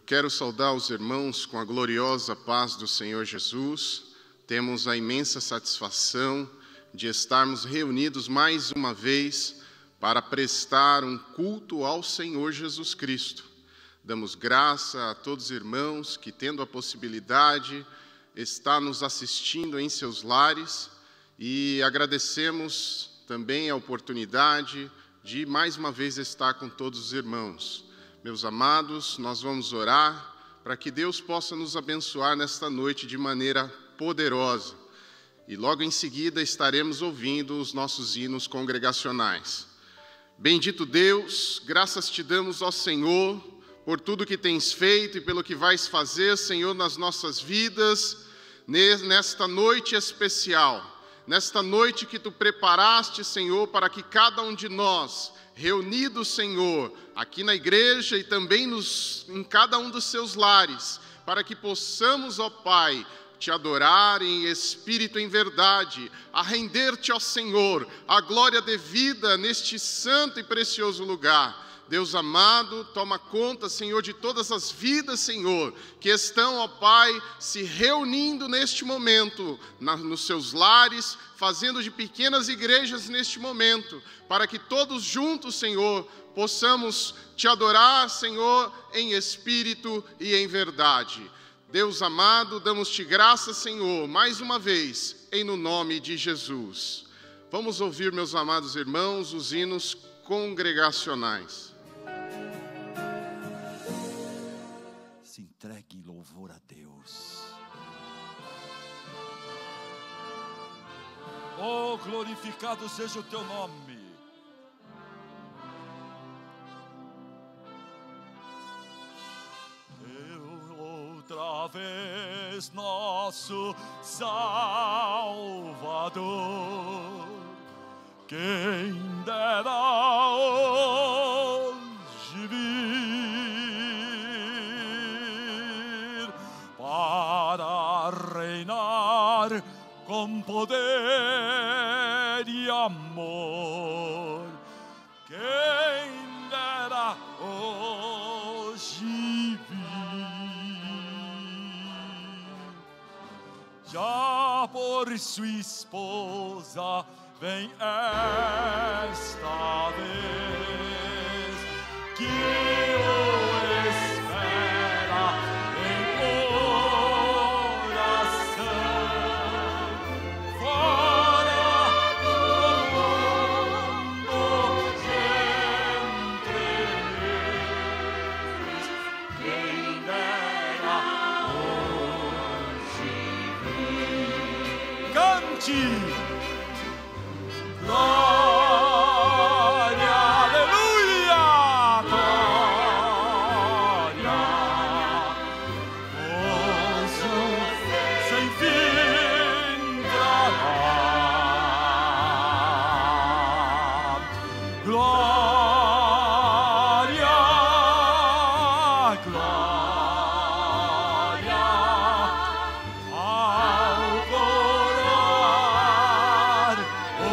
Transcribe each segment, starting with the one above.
quero saudar os irmãos com a gloriosa paz do Senhor Jesus. Temos a imensa satisfação de estarmos reunidos mais uma vez para prestar um culto ao Senhor Jesus Cristo. Damos graça a todos os irmãos que, tendo a possibilidade, está nos assistindo em seus lares, e agradecemos também a oportunidade de mais uma vez estar com todos os irmãos. Meus amados, nós vamos orar para que Deus possa nos abençoar nesta noite de maneira poderosa. E logo em seguida estaremos ouvindo os nossos hinos congregacionais. Bendito Deus, graças te damos, ó Senhor, por tudo que tens feito e pelo que vais fazer, Senhor, nas nossas vidas, nesta noite especial, nesta noite que tu preparaste, Senhor, para que cada um de nós, reunidos, Senhor, aqui na igreja e também em cada um dos seus lares, para que possamos, ó Pai, te adorar em espírito e em verdade, a render-te, ó Senhor, a glória devida neste santo e precioso lugar. Deus amado, toma conta, Senhor, de todas as vidas, Senhor, que estão, ó Pai, se reunindo neste momento, nos seus lares, fazendo de pequenas igrejas neste momento, para que todos juntos, Senhor, possamos te adorar, Senhor, em espírito e em verdade. Deus amado, damos-te graça, Senhor, mais uma vez, em no nome de Jesus. Vamos ouvir, meus amados irmãos, os hinos congregacionais. Se entregue em louvor a Deus. Oh, glorificado seja o teu nome. Outra vez nosso Salvador, quem dera hoje vir para reinar com poder e amor. Quem dera hoje vir. Já por sua esposa vem esta vez, que o espera em coração, fora do mundo entre eles. Quem dera hoje vir. Cante! Glória, aleluia, glória, gozo sem fim trará. Glória, glória ao coroar o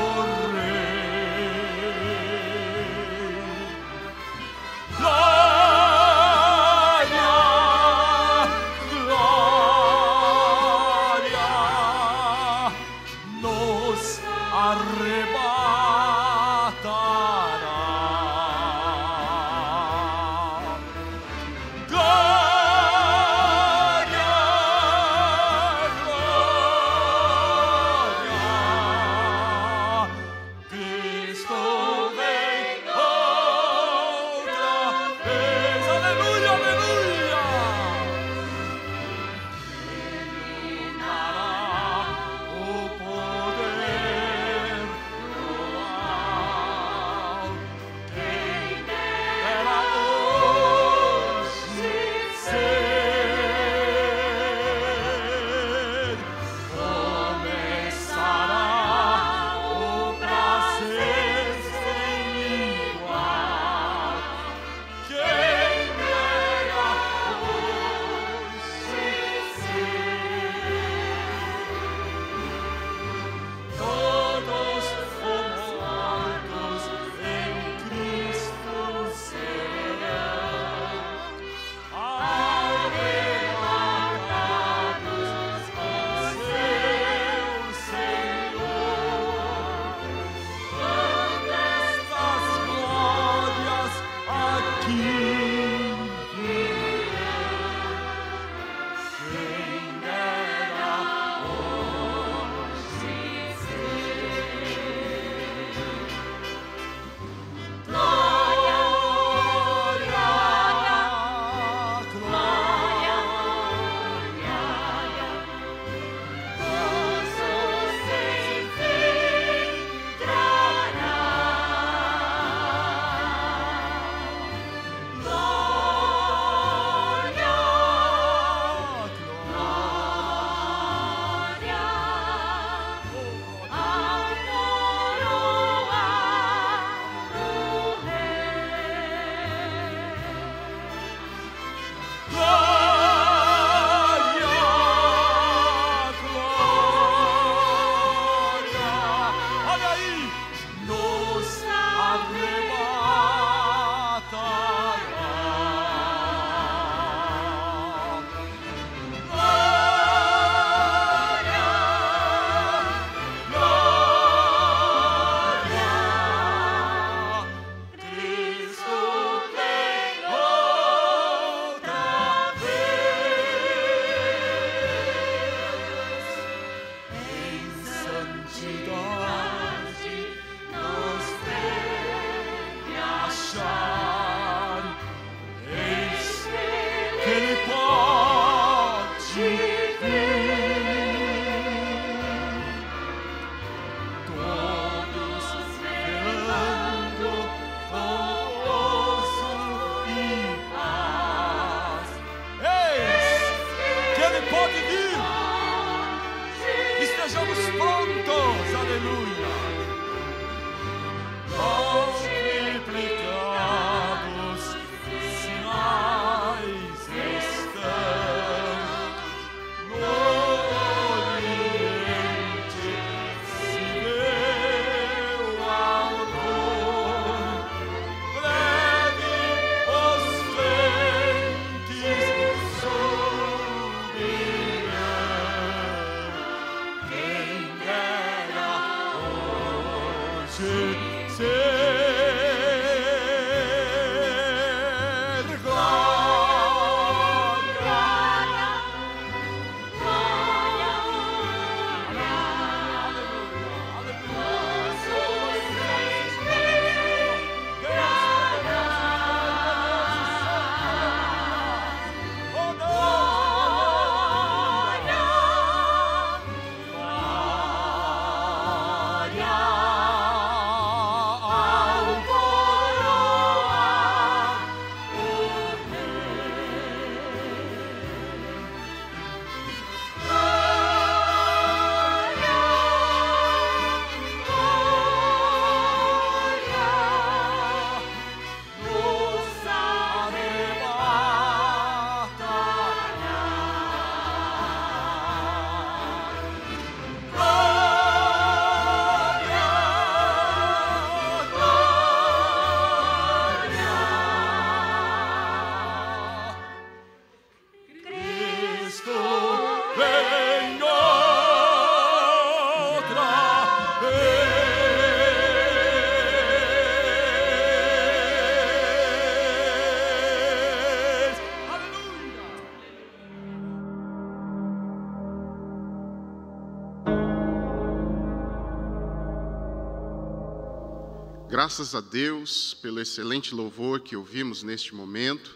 Graças a Deus pelo excelente louvor que ouvimos neste momento.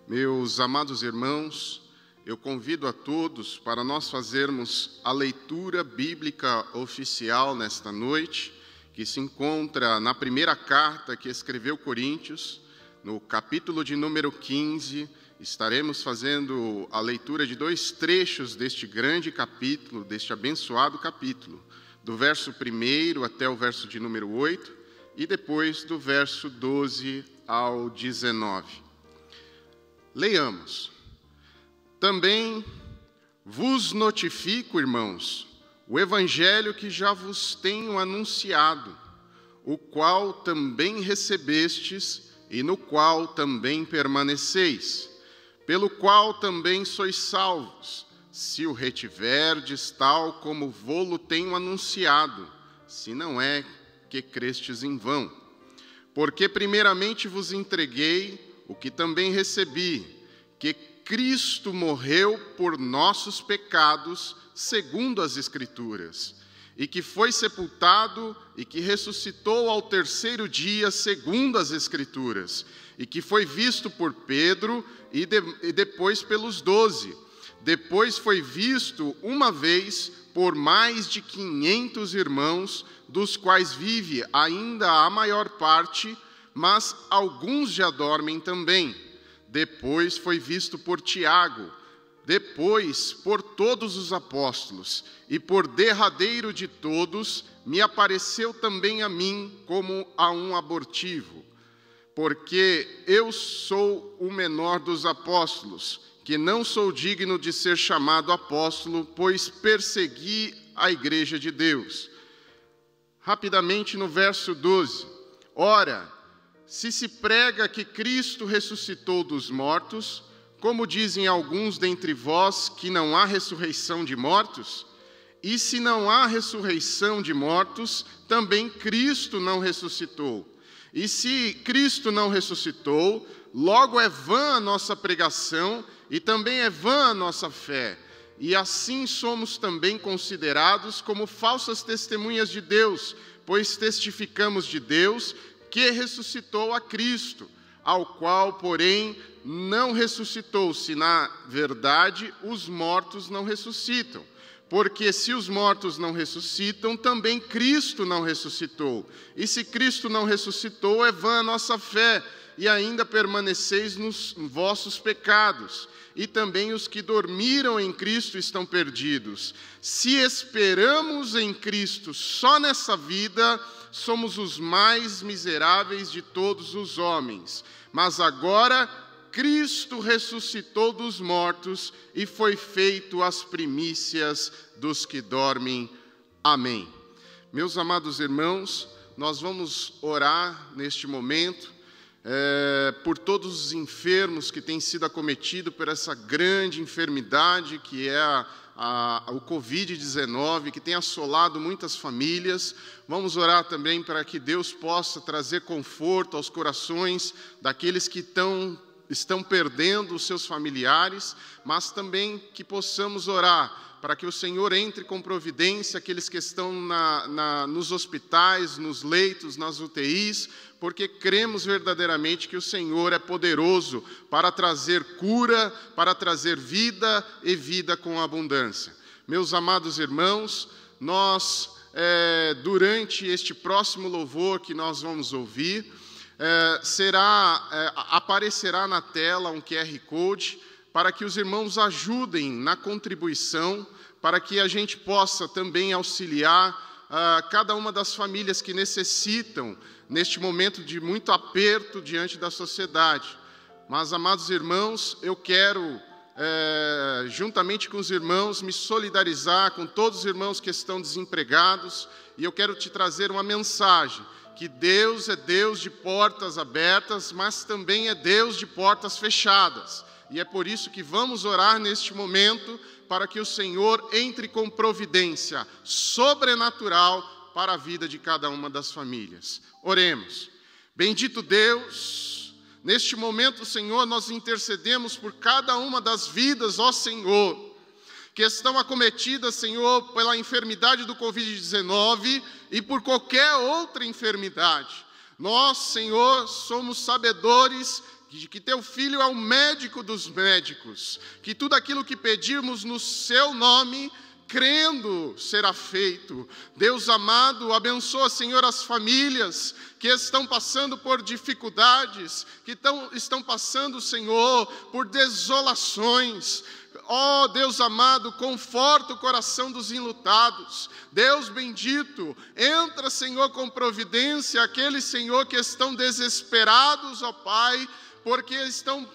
Meus amados irmãos, eu convido a todos para nós fazermos a leitura bíblica oficial nesta noite, que se encontra na primeira carta que escreveu Coríntios, no capítulo de número 15. Estaremos fazendo a leitura de 2 trechos deste grande capítulo, deste abençoado capítulo, do verso 1 até o verso de número 8, e depois do verso 12 ao 19. Leiamos. Também vos notifico, irmãos, o evangelho que já vos tenho anunciado, o qual também recebestes e no qual também permaneceis, pelo qual também sois salvos, se o retiverdes tal como vô-lo tenho anunciado, se não é que crestes em vão. Porque primeiramente vos entreguei o que também recebi, que Cristo morreu por nossos pecados, segundo as Escrituras, e que foi sepultado e que ressuscitou ao 3º dia, segundo as Escrituras, e que foi visto por Pedro e depois pelos 12. Depois foi visto uma vez por mais de 500 irmãos, dos quais vive ainda a maior parte, mas alguns já dormem também. Depois foi visto por Tiago, depois por todos os apóstolos, e por derradeiro de todos, me apareceu também a mim como a um abortivo, porque eu sou o menor dos apóstolos, que não sou digno de ser chamado apóstolo, pois persegui a igreja de Deus. Rapidamente no verso 12. Ora, se prega que Cristo ressuscitou dos mortos, como dizem alguns dentre vós que não há ressurreição de mortos? E se não há ressurreição de mortos, também Cristo não ressuscitou. E se Cristo não ressuscitou, logo é vã a nossa pregação e também é vã a nossa fé. E assim somos também considerados como falsas testemunhas de Deus, pois testificamos de Deus que ressuscitou a Cristo, ao qual, porém, não ressuscitou, se na verdade os mortos não ressuscitam. Porque se os mortos não ressuscitam, também Cristo não ressuscitou. E se Cristo não ressuscitou, é vã a nossa fé, e ainda permaneceis nos vossos pecados. E também os que dormiram em Cristo estão perdidos. Se esperamos em Cristo só nessa vida, somos os mais miseráveis de todos os homens. Mas agora Cristo ressuscitou dos mortos e foi feito as primícias dos que dormem. Amém. Meus amados irmãos, nós vamos orar neste momento por todos os enfermos que têm sido acometidos por essa grande enfermidade que é o Covid-19, que tem assolado muitas famílias. Vamos orar também para que Deus possa trazer conforto aos corações daqueles que estão perdendo os seus familiares, mas também que possamos orar para que o Senhor entre com providência aqueles que estão nos hospitais, nos leitos, nas UTIs, porque cremos verdadeiramente que o Senhor é poderoso para trazer cura, para trazer vida e vida com abundância. Meus amados irmãos, nós, durante este próximo louvor que nós vamos ouvir, aparecerá na tela um QR Code para que os irmãos ajudem na contribuição, para que a gente possa também auxiliar cada uma das famílias que necessitam, neste momento de muito aperto diante da sociedade. Mas, amados irmãos, eu quero, juntamente com os irmãos, me solidarizar com todos os irmãos que estão desempregados, e eu quero te trazer uma mensagem, que Deus é Deus de portas abertas, mas também é Deus de portas fechadas. E é por isso que vamos orar neste momento, para que o Senhor entre com providência sobrenatural para a vida de cada uma das famílias. Oremos. Bendito Deus, neste momento, Senhor, nós intercedemos por cada uma das vidas, ó Senhor, que estão acometidas, Senhor, pela enfermidade do Covid-19 e por qualquer outra enfermidade. Nós, Senhor, somos sabedores de que Teu Filho é o médico dos médicos, que tudo aquilo que pedirmos no Seu nome, crendo, será feito. Deus amado, abençoa, Senhor, as famílias que estão passando por dificuldades, que estão passando, Senhor, por desolações. Ó Deus amado, conforta o coração dos enlutados. Deus bendito, entra, Senhor, com providência aqueles, Senhor, que estão desesperados, ó Pai, porque estão,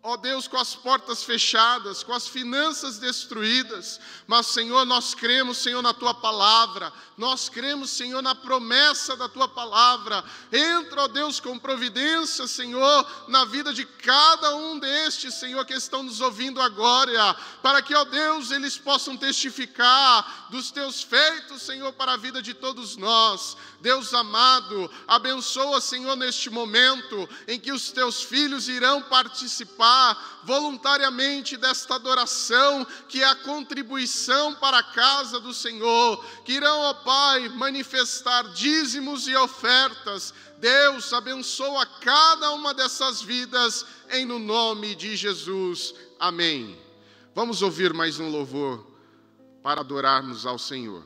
ó Deus, com as portas fechadas, com as finanças destruídas. Mas, Senhor, nós cremos, Senhor, na Tua palavra. Nós cremos, Senhor, na promessa da Tua palavra. Entra, ó Deus, com providência, Senhor, na vida de cada um destes, Senhor, que estão nos ouvindo agora, para que, ó Deus, eles possam testificar dos Teus feitos, Senhor, para a vida de todos nós. Deus amado, abençoa, Senhor, neste momento em que os Teus filhos irão participar voluntariamente desta adoração, que é a contribuição para a casa do Senhor, que irão, ó Pai, manifestar dízimos e ofertas. Deus, abençoa cada uma dessas vidas, em no nome de Jesus. Amém. Vamos ouvir mais um louvor para adorarmos ao Senhor.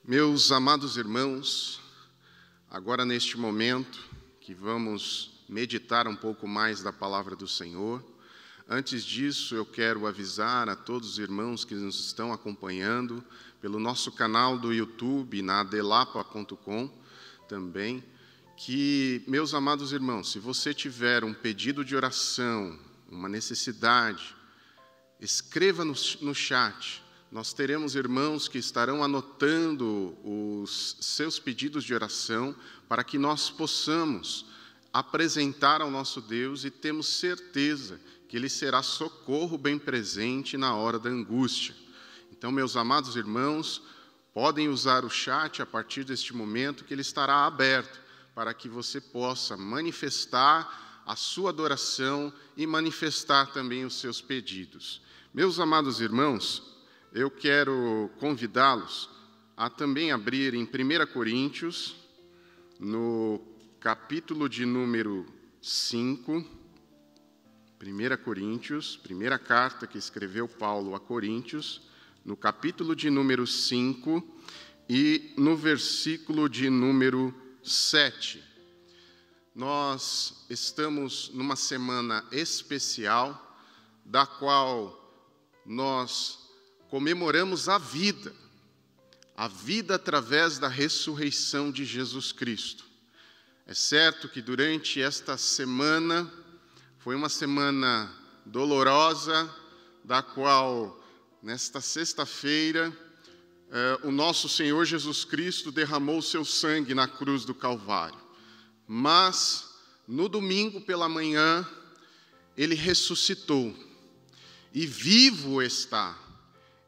Meus amados irmãos, agora neste momento que vamos meditar um pouco mais da palavra do Senhor, antes disso eu quero avisar a todos os irmãos que nos estão acompanhando pelo nosso canal do YouTube, na adelapa.com também, que, meus amados irmãos, se você tiver um pedido de oração, uma necessidade, escreva no chat. Nós teremos irmãos que estarão anotando os seus pedidos de oração para que nós possamos apresentar ao nosso Deus e temos certeza que Ele será socorro bem presente na hora da angústia. Então, meus amados irmãos, podem usar o chat a partir deste momento que ele estará aberto para que você possa manifestar a sua adoração e manifestar também os seus pedidos. Meus amados irmãos, eu quero convidá-los a também abrir em 1 Coríntios, no capítulo de número 5, 1 Coríntios, primeira carta que escreveu Paulo a Coríntios, no capítulo de número 5 e no versículo de número 7. Nós estamos numa semana especial, da qual nós comemoramos a vida através da ressurreição de Jesus Cristo. É certo que durante esta semana, foi uma semana dolorosa, da qual, nesta sexta-feira, o nosso Senhor Jesus Cristo derramou o seu sangue na cruz do Calvário. Mas, no domingo pela manhã, Ele ressuscitou, e vivo está.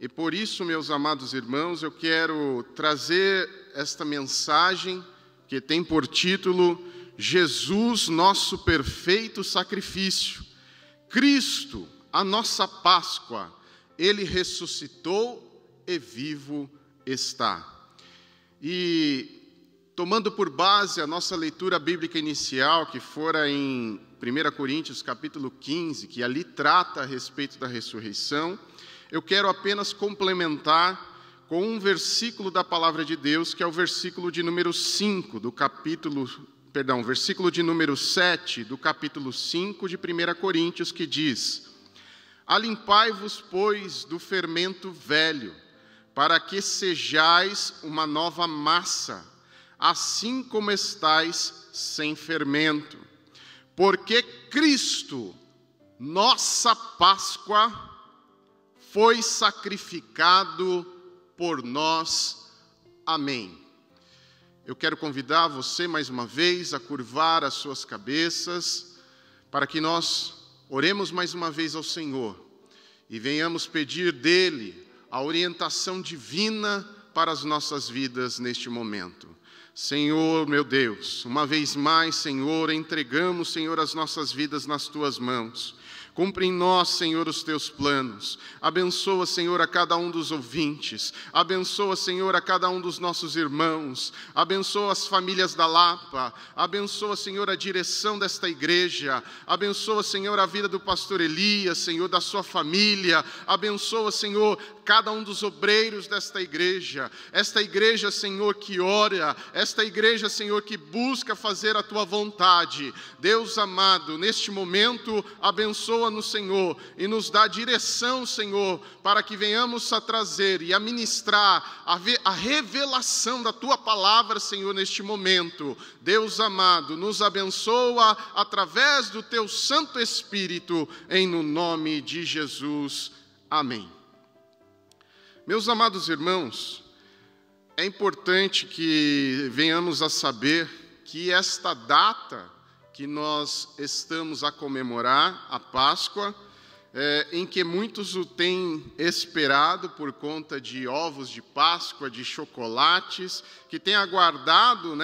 E por isso, meus amados irmãos, eu quero trazer esta mensagem que tem por título Jesus, nosso perfeito sacrifício. Cristo, a nossa Páscoa, Ele ressuscitou e vivo está. E tomando por base a nossa leitura bíblica inicial, que fora em 1 Coríntios capítulo 15, que ali trata a respeito da ressurreição, eu quero apenas complementar com um versículo da palavra de Deus, que é o versículo de número 5 do versículo de número 7 do capítulo 5 de 1 Coríntios, que diz: Alimpai-vos, pois, do fermento velho, para que sejais uma nova massa, assim como estais sem fermento. Porque Cristo, nossa Páscoa, foi sacrificado por nós. Amém. Eu quero convidar você mais uma vez a curvar as suas cabeças, para que nós oremos mais uma vez ao Senhor e venhamos pedir dEle a orientação divina para as nossas vidas neste momento. Senhor, meu Deus, uma vez mais, Senhor, entregamos, Senhor, as nossas vidas nas Tuas mãos. Cumpre em nós, Senhor, os Teus planos. Abençoa, Senhor, a cada um dos ouvintes. Abençoa, Senhor, a cada um dos nossos irmãos. Abençoa as famílias da Lapa. Abençoa, Senhor, a direção desta igreja. Abençoa, Senhor, a vida do pastor Elias, Senhor, da sua família. Abençoa, Senhor, cada um dos obreiros desta igreja. Esta igreja, Senhor, que ora. Esta igreja, Senhor, que busca fazer a Tua vontade. Deus amado, neste momento, abençoa no Senhor e nos dá direção, Senhor, para que venhamos a trazer e a ministrar a revelação da Tua palavra, Senhor, neste momento. Deus amado, nos abençoa através do Teu Santo Espírito, em no nome de Jesus. Amém. Meus amados irmãos, é importante que venhamos a saber que esta data que nós estamos a comemorar, a Páscoa, em que muitos o têm esperado por conta de ovos de Páscoa, de chocolates, que têm aguardado,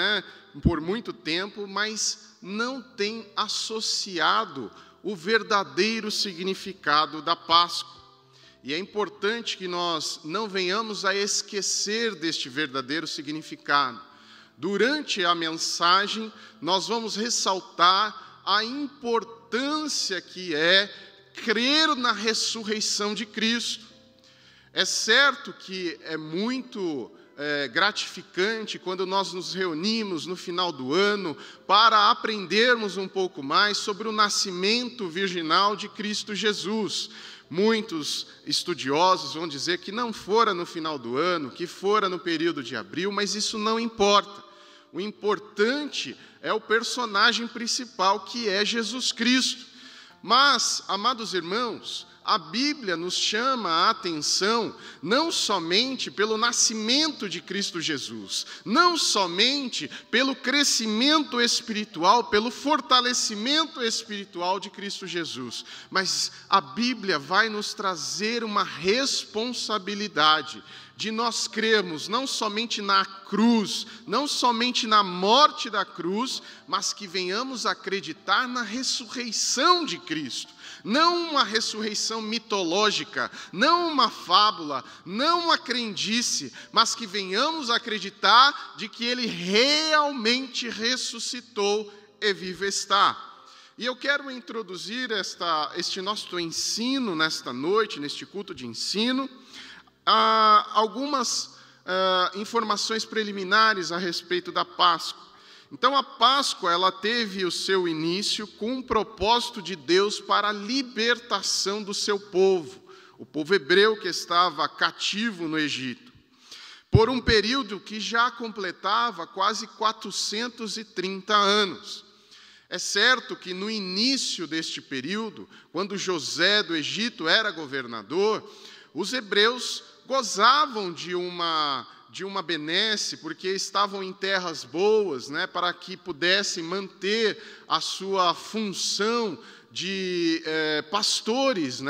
por muito tempo, mas não têm associado o verdadeiro significado da Páscoa. E é importante que nós não venhamos a esquecer deste verdadeiro significado. Durante a mensagem, nós vamos ressaltar a importância que é crer na ressurreição de Cristo. É certo que é muito gratificante quando nós nos reunimos no final do ano para aprendermos um pouco mais sobre o nascimento virginal de Cristo Jesus. Muitos estudiosos vão dizer que não fora no final do ano, que fora no período de abril, mas isso não importa. O importante é o personagem principal, que é Jesus Cristo. Mas, amados irmãos, a Bíblia nos chama a atenção não somente pelo nascimento de Cristo Jesus, não somente pelo crescimento espiritual, pelo fortalecimento espiritual de Cristo Jesus, mas a Bíblia vai nos trazer uma responsabilidade de nós crermos não somente na cruz, não somente na morte da cruz, mas que venhamos acreditar na ressurreição de Cristo. Não uma ressurreição mitológica, não uma fábula, não uma crendice, mas que venhamos acreditar de que Ele realmente ressuscitou e vivo está. E eu quero introduzir este nosso ensino nesta noite, neste culto de ensino, algumas informações preliminares a respeito da Páscoa. Então, a Páscoa, ela teve o seu início com um propósito de Deus para a libertação do seu povo, o povo hebreu que estava cativo no Egito, por um período que já completava quase 430 anos. É certo que no início deste período, quando José do Egito era governador, os hebreus gozavam de uma benesse, porque estavam em terras boas, para que pudessem manter a sua função de pastores,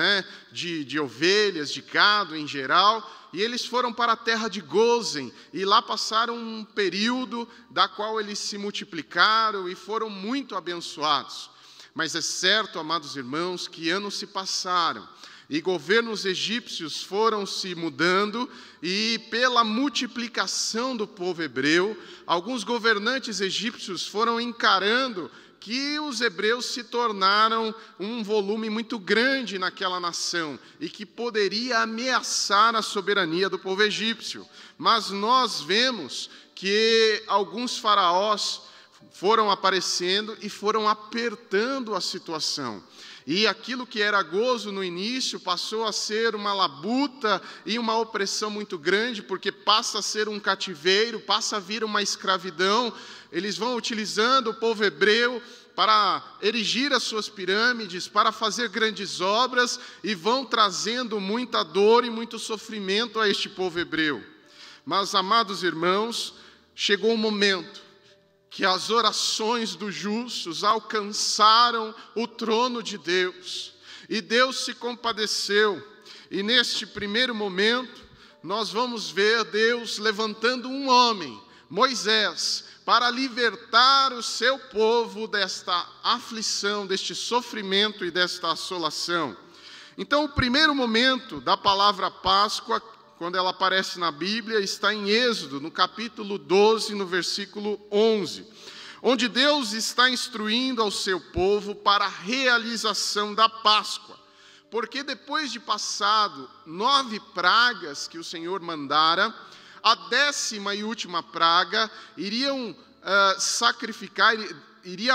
de ovelhas, de gado em geral, e eles foram para a terra de Gósen, e lá passaram um período da qual eles se multiplicaram e foram muito abençoados. Mas é certo, amados irmãos, que anos se passaram, e governos egípcios foram se mudando, e pela multiplicação do povo hebreu, alguns governantes egípcios foram encarando que os hebreus se tornaram um volume muito grande naquela nação, e que poderia ameaçar a soberania do povo egípcio. Mas nós vemos que alguns faraós foram aparecendo e foram apertando a situação. E aquilo que era gozo no início passou a ser uma labuta e uma opressão muito grande, porque passa a ser um cativeiro, passa a vir uma escravidão. Eles vão utilizando o povo hebreu para erigir as suas pirâmides, para fazer grandes obras, e vão trazendo muita dor e muito sofrimento a este povo hebreu. Mas, amados irmãos, chegou um momento que as orações dos justos alcançaram o trono de Deus, e Deus se compadeceu, e neste primeiro momento, nós vamos ver Deus levantando um homem, Moisés, para libertar o seu povo desta aflição, deste sofrimento e desta assolação. Então, o primeiro momento da palavra Páscoa, quando ela aparece na Bíblia, está em Êxodo, no capítulo 12, no versículo 11, onde Deus está instruindo ao seu povo para a realização da Páscoa. Porque depois de passado 9 pragas que o Senhor mandara, a 10ª e última praga iria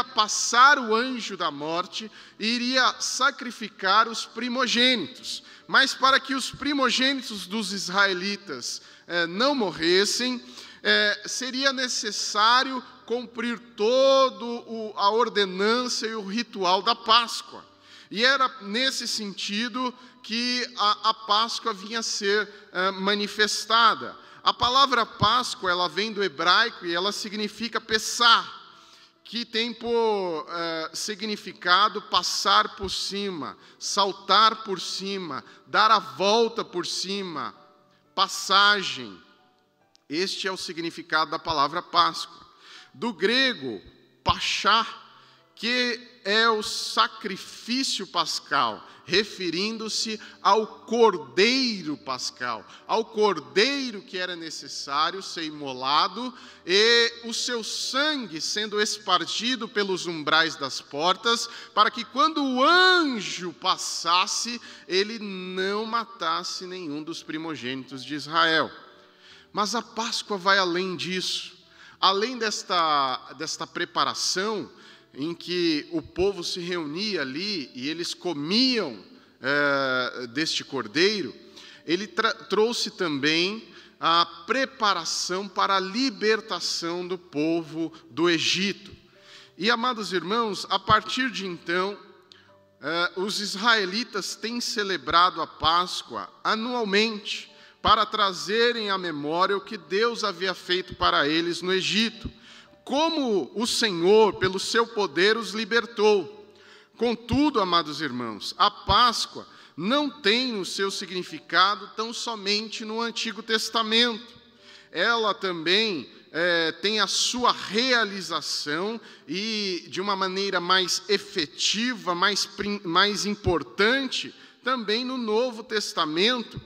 passar o anjo da morte e iria sacrificar os primogênitos. Mas para que os primogênitos dos israelitas não morressem, seria necessário cumprir toda a ordenança e o ritual da Páscoa. E era nesse sentido que a Páscoa vinha a ser manifestada. A palavra Páscoa, ela vem do hebraico e ela significa Pessah, que tem por significado passar por cima, saltar por cima, dar a volta por cima, passagem. Este é o significado da palavra Páscoa. Do grego, pachá, que é o sacrifício pascal, referindo-se ao cordeiro pascal, ao cordeiro que era necessário ser imolado, e o seu sangue sendo espargido pelos umbrais das portas, para que quando o anjo passasse, ele não matasse nenhum dos primogênitos de Israel. Mas a Páscoa vai além disso. Além desta preparação, em que o povo se reunia ali e eles comiam deste cordeiro, ele trouxe também a preparação para a libertação do povo do Egito. E, amados irmãos, a partir de então, os israelitas têm celebrado a Páscoa anualmente, para trazerem à memória o que Deus havia feito para eles no Egito, como o Senhor, pelo seu poder, os libertou. Contudo, amados irmãos, a Páscoa não tem o seu significado tão somente no Antigo Testamento. Ela também tem a sua realização e, de uma maneira mais efetiva, mais importante, também no Novo Testamento.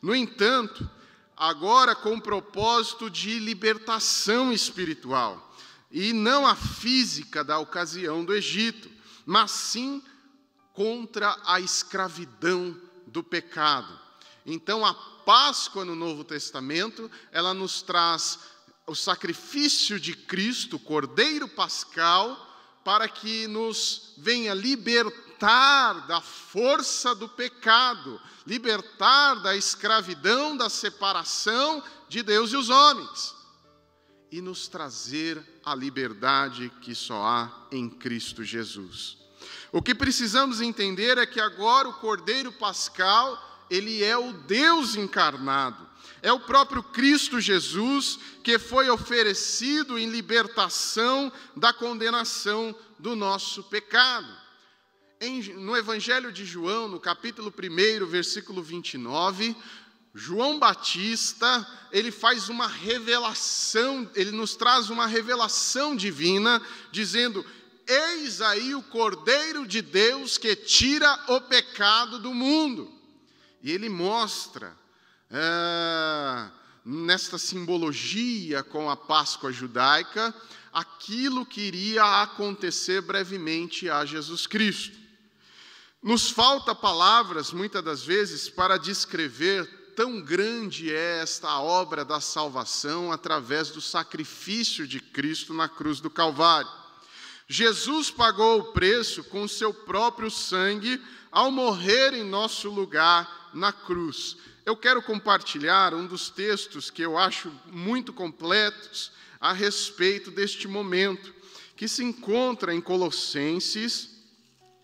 No entanto, agora com o propósito de libertação espiritual, e não a física da ocasião do Egito, mas sim contra a escravidão do pecado. Então, a Páscoa no Novo Testamento, ela nos traz o sacrifício de Cristo, o Cordeiro Pascal, para que nos venha libertar da força do pecado, libertar da escravidão, da separação de Deus e os homens, e nos trazer a liberdade que só há em Cristo Jesus. O que precisamos entender é que agora o Cordeiro Pascal, ele é o Deus encarnado, é o próprio Cristo Jesus que foi oferecido em libertação da condenação do nosso pecado. No Evangelho de João, no capítulo 1, versículo 29, João Batista, ele faz uma revelação, ele nos traz uma revelação divina, dizendo: eis aí o Cordeiro de Deus que tira o pecado do mundo. E ele mostra, nesta simbologia com a Páscoa judaica, aquilo que iria acontecer brevemente a Jesus Cristo. Nos falta palavras, muitas das vezes, para descrever tão grande é esta obra da salvação através do sacrifício de Cristo na cruz do Calvário. Jesus pagou o preço com seu próprio sangue ao morrer em nosso lugar na cruz. Eu quero compartilhar um dos textos que eu acho muito completos a respeito deste momento, que se encontra em Colossenses,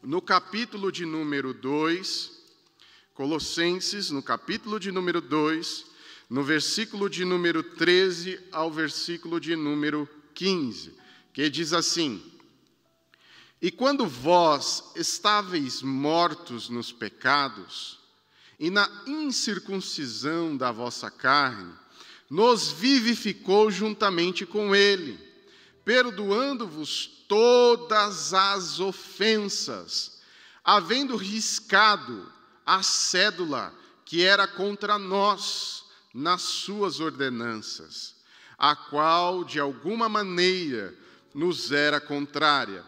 no capítulo de número 2, Colossenses, no capítulo de número 2, no versículo de número 13 ao versículo de número 15, que diz assim: e quando vós estáveis mortos nos pecados e na incircuncisão da vossa carne, nos vivificou juntamente com ele, perdoando-vos todas as ofensas, havendo riscado a cédula que era contra nós nas suas ordenanças, a qual de alguma maneira nos era contrária,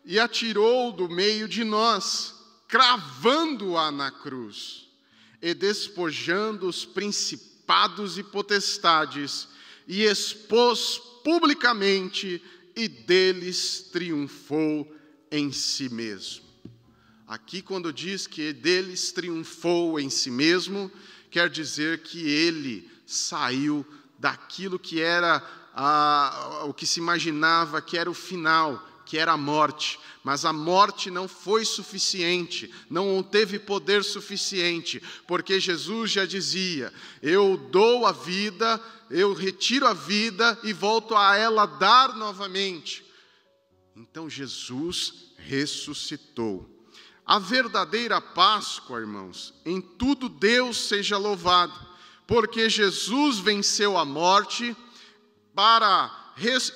e atirou do meio de nós, cravando-a na cruz, e despojando os principados e potestades, e expôs publicamente, e deles triunfou em si mesmo. Aqui, quando diz que deles triunfou em si mesmo, quer dizer que ele saiu daquilo que era o que se imaginava que era o final, que era a morte. Mas a morte não foi suficiente, não teve poder suficiente, porque Jesus já dizia: eu dou a vida, eu retiro a vida e volto a ela dar novamente. Então Jesus ressuscitou. A verdadeira Páscoa, irmãos, em tudo Deus seja louvado, porque Jesus venceu a morte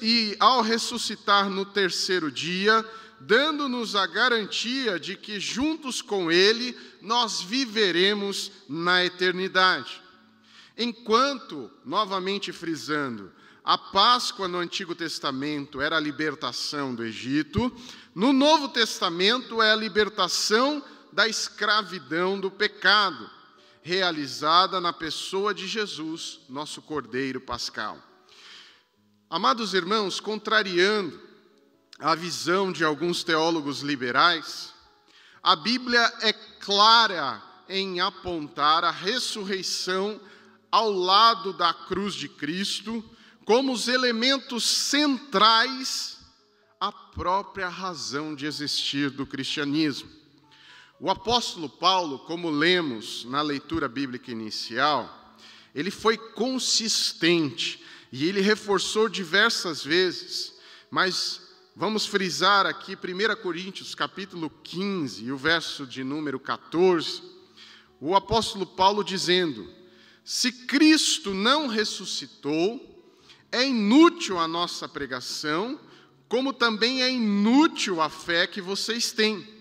e ao ressuscitar no terceiro dia, dando-nos a garantia de que juntos com Ele nós viveremos na eternidade. Enquanto, novamente frisando, a Páscoa no Antigo Testamento era a libertação do Egito, no Novo Testamento é a libertação da escravidão do pecado. realizada na pessoa de Jesus, nosso Cordeiro Pascal. Amados irmãos, contrariando a visão de alguns teólogos liberais, a Bíblia é clara em apontar a ressurreição ao lado da cruz de Cristo como os elementos centrais à própria razão de existir do cristianismo. O apóstolo Paulo, como lemos na leitura bíblica inicial, ele foi consistente e ele reforçou diversas vezes, mas vamos frisar aqui 1 Coríntios capítulo 15 e o verso de número 14, o apóstolo Paulo dizendo: se Cristo não ressuscitou, é inútil a nossa pregação, como também é inútil a fé que vocês têm.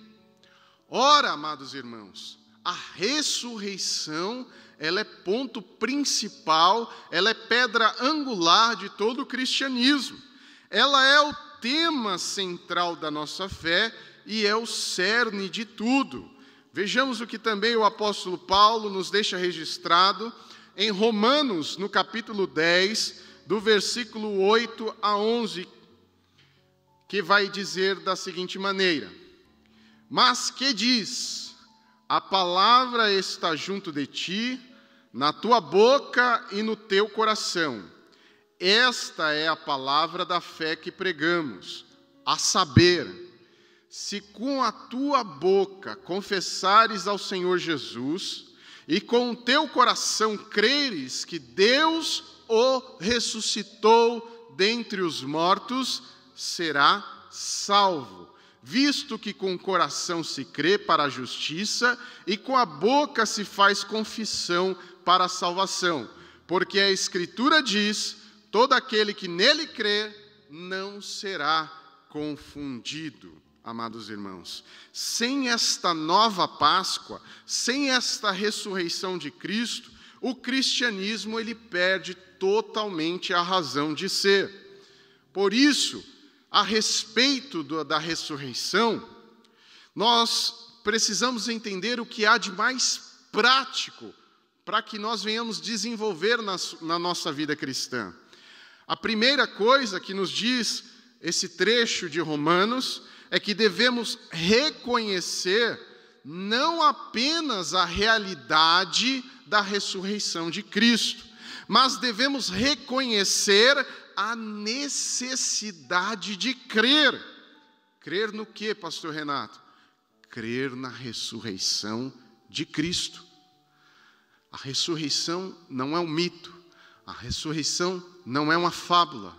Ora, amados irmãos, a ressurreição, ela é ponto principal, ela é pedra angular de todo o cristianismo. Ela é o tema central da nossa fé e é o cerne de tudo. Vejamos o que também o apóstolo Paulo nos deixa registrado em Romanos, no capítulo 10, do versículo 8 a 11, que vai dizer da seguinte maneira: mas que diz, a palavra está junto de ti, na tua boca e no teu coração. Esta é a palavra da fé que pregamos, a saber, se com a tua boca confessares ao Senhor Jesus, e com o teu coração creres que Deus o ressuscitou dentre os mortos, será salvo. Visto que com o coração se crê para a justiça e com a boca se faz confissão para a salvação. Porque a Escritura diz, todo aquele que nele crê não será confundido. Amados irmãos, sem esta nova Páscoa, sem esta ressurreição de Cristo, o cristianismo ele perde totalmente a razão de ser. Por isso, a respeito da ressurreição, nós precisamos entender o que há de mais prático para que nós venhamos desenvolver na nossa vida cristã. A primeira coisa que nos diz esse trecho de Romanos é que devemos reconhecer não apenas a realidade da ressurreição de Cristo, mas devemos reconhecer a necessidade de crer. Crer no quê, pastor Renato? Crer na ressurreição de Cristo. A ressurreição não é um mito, a ressurreição não é uma fábula.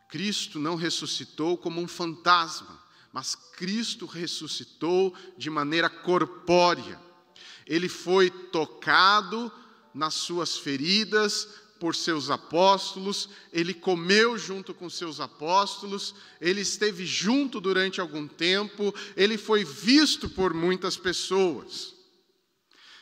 Cristo não ressuscitou como um fantasma, mas Cristo ressuscitou de maneira corpórea. Ele foi tocado nas suas feridas por seus apóstolos, ele comeu junto com seus apóstolos, ele esteve junto durante algum tempo, ele foi visto por muitas pessoas.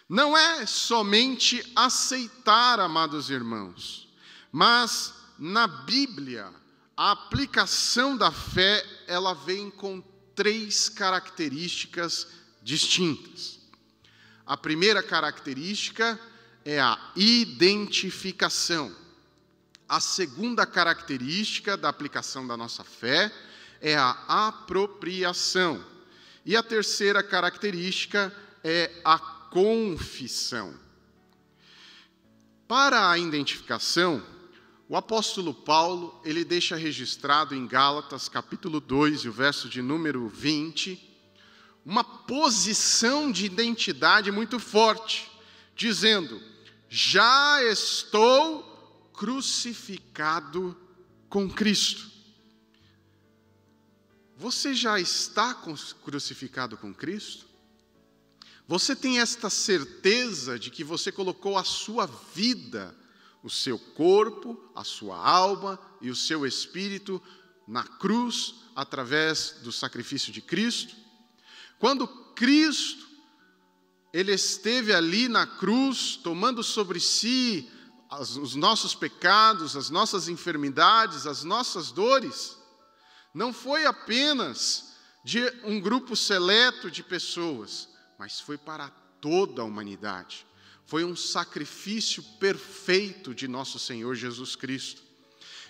Não é somente aceitar, amados irmãos, mas na Bíblia, a aplicação da fé, ela vem com 3 características distintas. A primeira característica é a identificação. A segunda característica da aplicação da nossa fé é a apropriação. E a terceira característica é a confissão. Para a identificação, o apóstolo Paulo, ele deixa registrado em Gálatas, capítulo 2, e o verso de número 20, uma posição de identidade muito forte, dizendo: já estou crucificado com Cristo. Você já está crucificado com Cristo? Você tem esta certeza de que você colocou a sua vida, o seu corpo, a sua alma e o seu espírito na cruz, através do sacrifício de Cristo? Quando Cristo, ele esteve ali na cruz, tomando sobre si os nossos pecados, as nossas enfermidades, as nossas dores, não foi apenas de um grupo seleto de pessoas, mas foi para toda a humanidade. foi um sacrifício perfeito de nosso Senhor Jesus Cristo.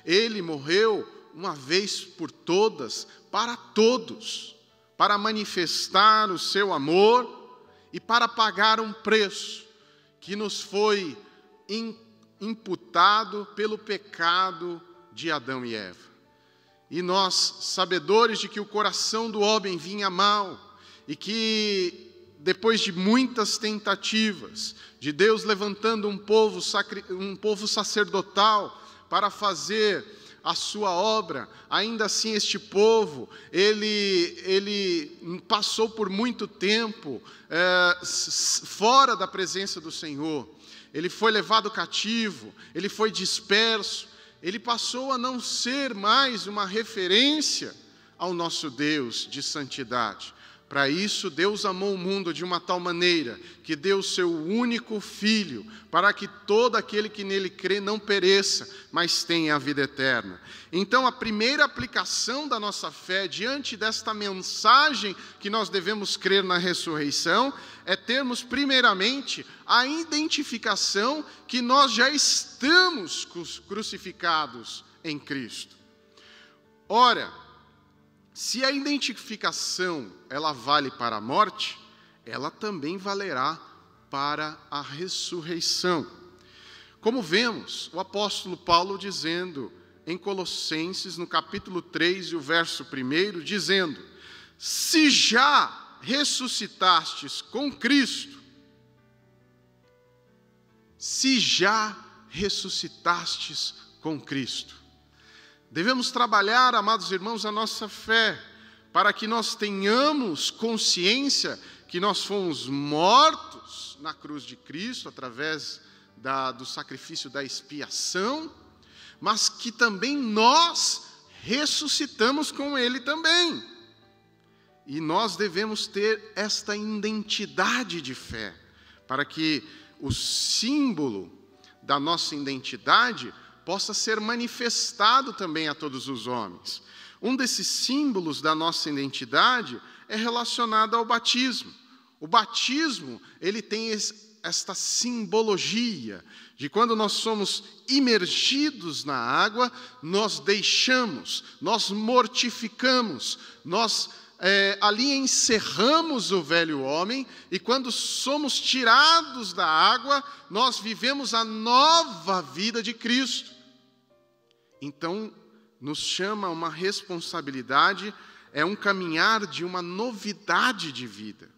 Ele morreu uma vez por todas, para todos, para manifestar o seu amor e para pagar um preço que nos foi imputado pelo pecado de Adão e Eva. E nós, sabedores de que o coração do homem vinha mal, e que depois de muitas tentativas, de Deus levantando um povo sacerdotal para fazer a sua obra, ainda assim este povo, ele passou por muito tempo fora da presença do Senhor. Ele foi levado cativo, ele foi disperso, ele passou a não ser mais uma referência ao nosso Deus de santidade. Para isso, Deus amou o mundo de uma tal maneira que deu o seu único Filho, para que todo aquele que nele crê não pereça, mas tenha a vida eterna. Então, a primeira aplicação da nossa fé diante desta mensagem que nós devemos crer na ressurreição é termos, primeiramente, a identificação que nós já estamos crucificados em Cristo. Ora, se a identificação ela vale para a morte, ela também valerá para a ressurreição. Como vemos o apóstolo Paulo dizendo em Colossenses, no capítulo 3 e o verso 1, dizendo: se já ressuscitastes com Cristo, se já ressuscitastes com Cristo. Devemos trabalhar, amados irmãos, a nossa fé, para que nós tenhamos consciência que nós fomos mortos na cruz de Cristo, através do sacrifício da expiação, mas que também nós ressuscitamos com Ele também. E nós devemos ter esta identidade de fé, para que o símbolo da nossa identidade possa ser manifestado também a todos os homens. Um desses símbolos da nossa identidade é relacionado ao batismo. O batismo, ele tem esta simbologia de quando nós somos imergidos na água, nós deixamos, nós mortificamos, nós ali encerramos o velho homem, e quando somos tirados da água, nós vivemos a nova vida de Cristo. Então, nos chama uma responsabilidade, é um caminhar de uma novidade de vida.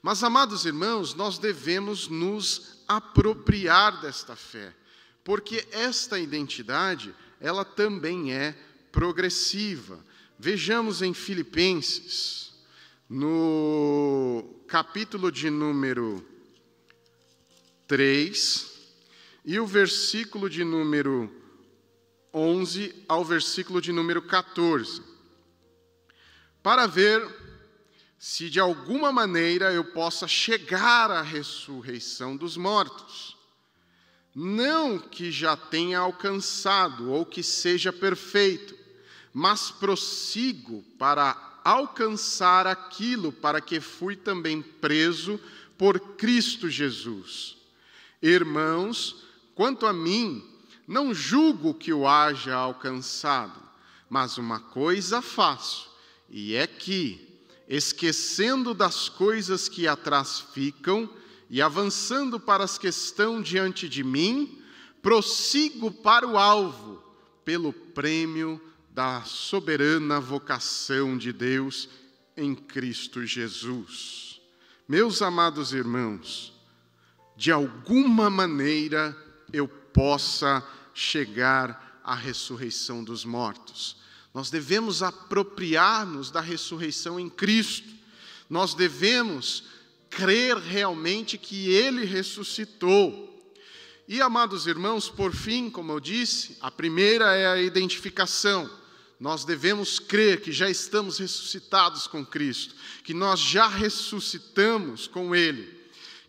Mas, amados irmãos, nós devemos nos apropriar desta fé, porque esta identidade, ela também é progressiva. Vejamos em Filipenses, no capítulo de número 3, e o versículo de número 11 ao versículo de número 14, para ver se de alguma maneira eu possa chegar à ressurreição dos mortos. Não que já tenha alcançado ou que seja perfeito, mas prossigo para alcançar aquilo para que fui também preso por Cristo Jesus. Irmãos, quanto a mim, não julgo que o haja alcançado, mas uma coisa faço, e é que, esquecendo das coisas que atrás ficam e avançando para as que estão diante de mim, prossigo para o alvo, pelo prêmio da soberana vocação de Deus em Cristo Jesus. Meus amados irmãos, de alguma maneira eu possa chegar à ressurreição dos mortos. Nós devemos apropriar-nos da ressurreição em Cristo. Nós devemos crer realmente que Ele ressuscitou. E, amados irmãos, por fim, como eu disse, a primeira é a identificação. Nós devemos crer que já estamos ressuscitados com Cristo, que nós já ressuscitamos com Ele,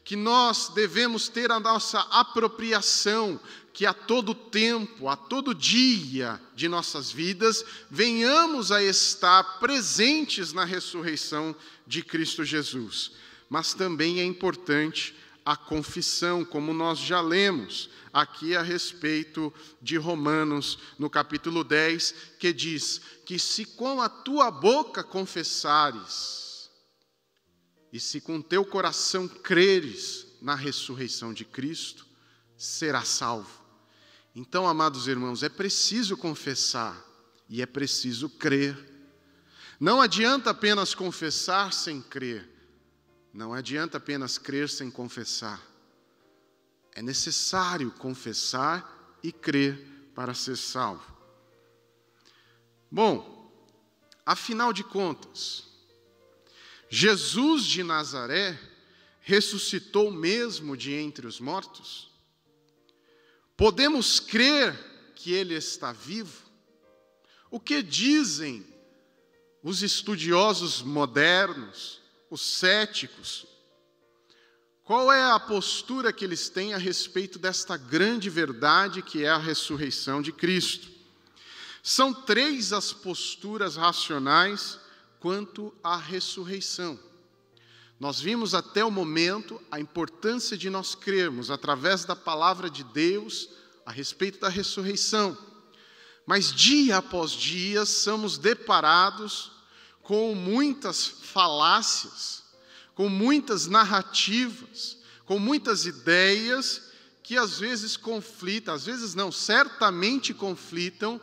que nós devemos ter a nossa apropriação, que a todo tempo, a todo dia de nossas vidas, venhamos a estar presentes na ressurreição de Cristo Jesus. Mas também é importante a confissão, como nós já lemos aqui a respeito de Romanos, no capítulo 10, que diz que se com a tua boca confessares, e se com teu coração creres na ressurreição de Cristo, serás salvo. Então, amados irmãos, é preciso confessar e é preciso crer. Não adianta apenas confessar sem crer. Não adianta apenas crer sem confessar. É necessário confessar e crer para ser salvo. Bom, afinal de contas, Jesus de Nazaré ressuscitou mesmo de entre os mortos? Podemos crer que Ele está vivo? O que dizem os estudiosos modernos, os céticos? Qual é a postura que eles têm a respeito desta grande verdade que é a ressurreição de Cristo? São 3 as posturas racionais quanto à ressurreição. Nós vimos até o momento a importância de nós crermos, através da palavra de Deus, a respeito da ressurreição. Mas dia após dia somos deparados com muitas falácias, com muitas narrativas, com muitas ideias que às vezes conflitam, às vezes não, certamente conflitam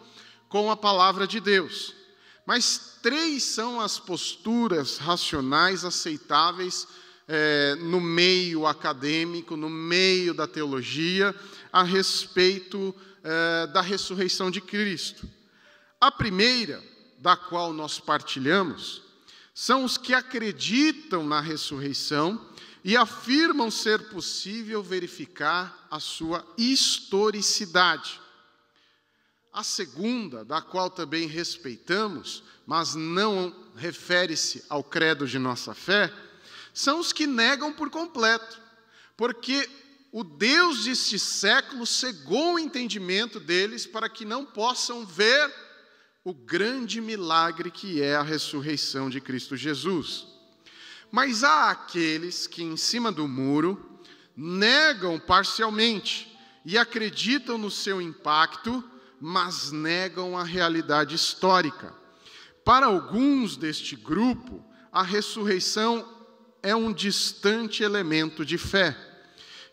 com a palavra de Deus. Mas 3 são as posturas racionais aceitáveis no meio acadêmico, no meio da teologia, a respeito da ressurreição de Cristo. A primeira, da qual nós partilhamos, são os que acreditam na ressurreição e afirmam ser possível verificar a sua historicidade. A segunda, da qual também respeitamos, mas não refere-se ao credo de nossa fé, são os que negam por completo, porque o Deus deste século cegou o entendimento deles para que não possam ver o grande milagre que é a ressurreição de Cristo Jesus. Mas há aqueles que, em cima do muro, negam parcialmente e acreditam no seu impacto, mas negam a realidade histórica. Para alguns deste grupo, a ressurreição é um distante elemento de fé,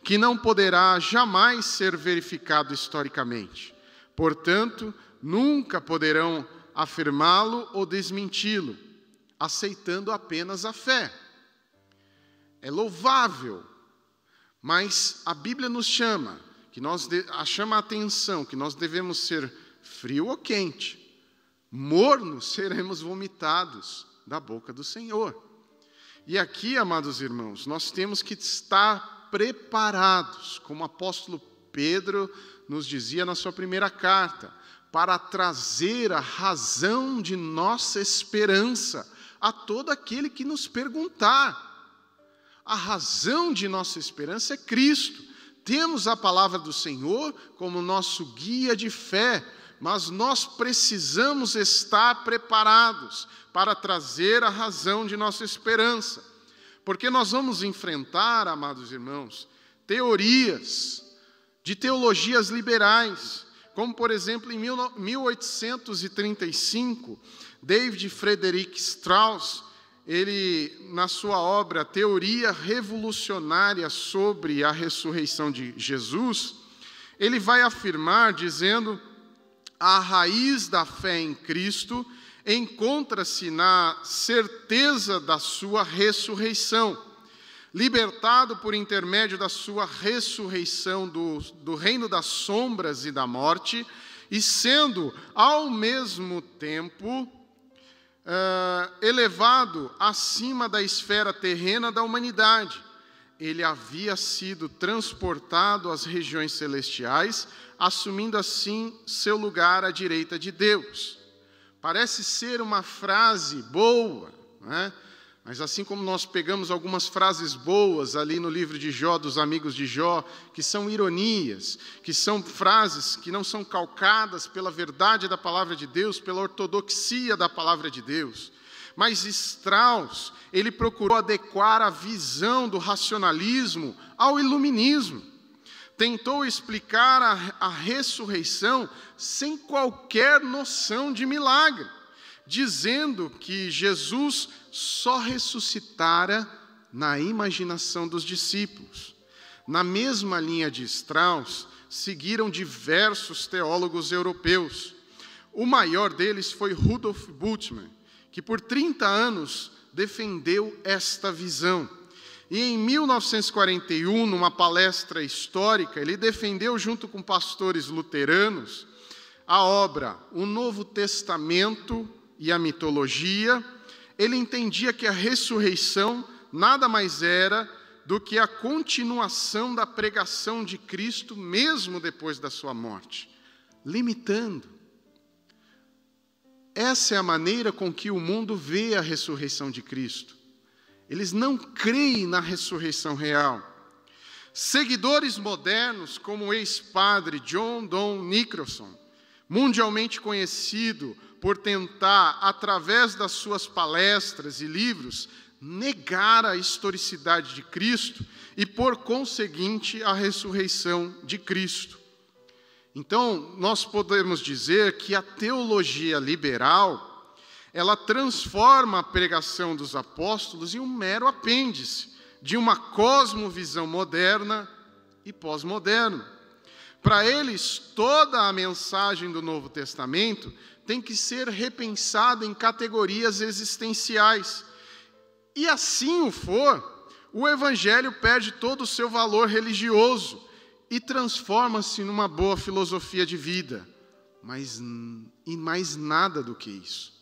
que não poderá jamais ser verificado historicamente. Portanto, nunca poderão afirmá-lo ou desmenti-lo, aceitando apenas a fé. É louvável, mas a Bíblia nos chama a atenção que nós devemos ser frio ou quente, mornos seremos vomitados da boca do Senhor. E aqui, amados irmãos, nós temos que estar preparados, como o apóstolo Pedro nos dizia na sua primeira carta, para trazer a razão de nossa esperança a todo aquele que nos perguntar. A razão de nossa esperança é Cristo. Temos a palavra do Senhor como nosso guia de fé, mas nós precisamos estar preparados para trazer a razão de nossa esperança. Porque nós vamos enfrentar, amados irmãos, teorias de teologias liberais, como, por exemplo, em 1835, David Frederick Strauss, ele, na sua obra Teoria Revolucionária sobre a Ressurreição de Jesus, ele vai afirmar, dizendo: a raiz da fé em Cristo encontra-se na certeza da sua ressurreição. Libertado por intermédio da sua ressurreição do reino das sombras e da morte, e sendo, ao mesmo tempo, elevado acima da esfera terrena da humanidade, ele havia sido transportado às regiões celestiais, assumindo assim seu lugar à direita de Deus. Parece ser uma frase boa, né? Mas assim como nós pegamos algumas frases boas ali no livro de Jó, dos amigos de Jó, que são ironias, que são frases que não são calcadas pela verdade da palavra de Deus, pela ortodoxia da palavra de Deus. Mas Strauss, ele procurou adequar a visão do racionalismo ao iluminismo. Tentou explicar a ressurreição sem qualquer noção de milagre, dizendo que Jesus só ressuscitara na imaginação dos discípulos. Na mesma linha de Strauss, seguiram diversos teólogos europeus. O maior deles foi Rudolf Bultmann, que por 30 anos defendeu esta visão. E em 1941, numa palestra histórica, ele defendeu, junto com pastores luteranos, a obra O Novo Testamento e a Mitologia. Ele entendia que a ressurreição nada mais era do que a continuação da pregação de Cristo, mesmo depois da sua morte, limitando. Essa é a maneira com que o mundo vê a ressurreição de Cristo. Eles não creem na ressurreição real. Seguidores modernos, como o ex-padre John Don Nicholson, mundialmente conhecido por tentar, através das suas palestras e livros, negar a historicidade de Cristo e, por conseguinte, a ressurreição de Cristo. Então, nós podemos dizer que a teologia liberal, ela transforma a pregação dos apóstolos em um mero apêndice de uma cosmovisão moderna e pós-moderna. Para eles, toda a mensagem do Novo Testamento tem que ser repensada em categorias existenciais. E assim o for, o Evangelho perde todo o seu valor religioso e transforma-se numa boa filosofia de vida. E mais nada do que isso.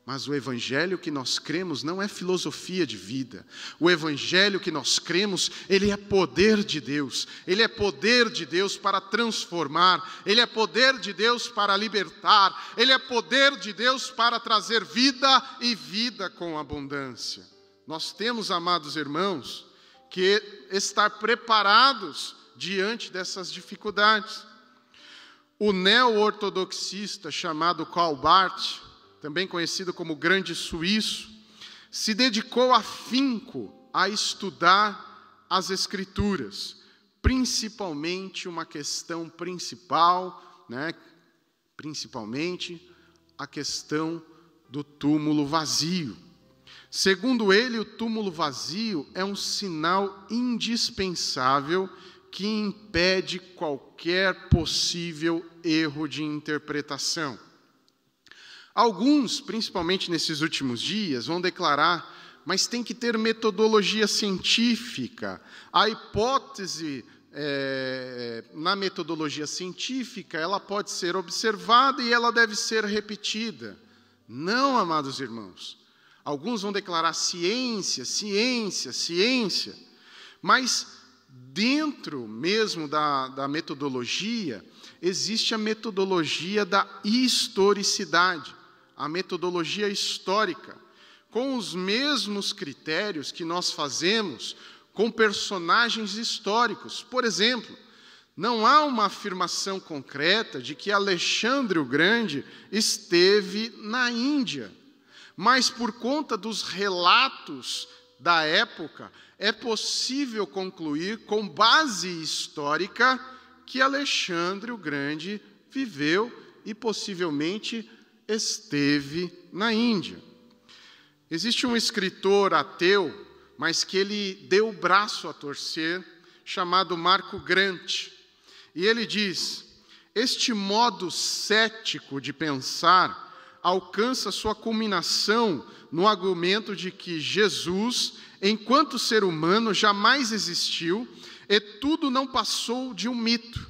Mas o Evangelho que nós cremos não é filosofia de vida. O Evangelho que nós cremos, ele é poder de Deus. Ele é poder de Deus para transformar. Ele é poder de Deus para libertar. Ele é poder de Deus para trazer vida e vida com abundância. Nós temos, amados irmãos, que estar preparados diante dessas dificuldades. O neo-ortodoxista chamado Karl Barth, também conhecido como Grande Suíço, se dedicou afinco a estudar as Escrituras, principalmente uma questão principal, principalmente a questão do túmulo vazio. Segundo ele, o túmulo vazio é um sinal indispensável que impede qualquer possível erro de interpretação. Alguns, principalmente nesses últimos dias, vão declarar, mas tem que ter metodologia científica. A hipótese na metodologia científica, ela pode ser observada e ela deve ser repetida. Não, amados irmãos. Alguns vão declarar ciência, ciência, ciência, mas dentro mesmo da metodologia, existe a metodologia da historicidade, a metodologia histórica, com os mesmos critérios que nós fazemos com personagens históricos. Por exemplo, não há uma afirmação concreta de que Alexandre o Grande esteve na Índia, mas por conta dos relatos da época, é possível concluir, com base histórica, que Alexandre o Grande viveu e possivelmente esteve na Índia. Existe um escritor ateu, mas que ele deu o braço a torcer, chamado Marco Grant. E ele diz: este modo cético de pensar alcança sua culminação no argumento de que Jesus, enquanto ser humano, jamais existiu e tudo não passou de um mito.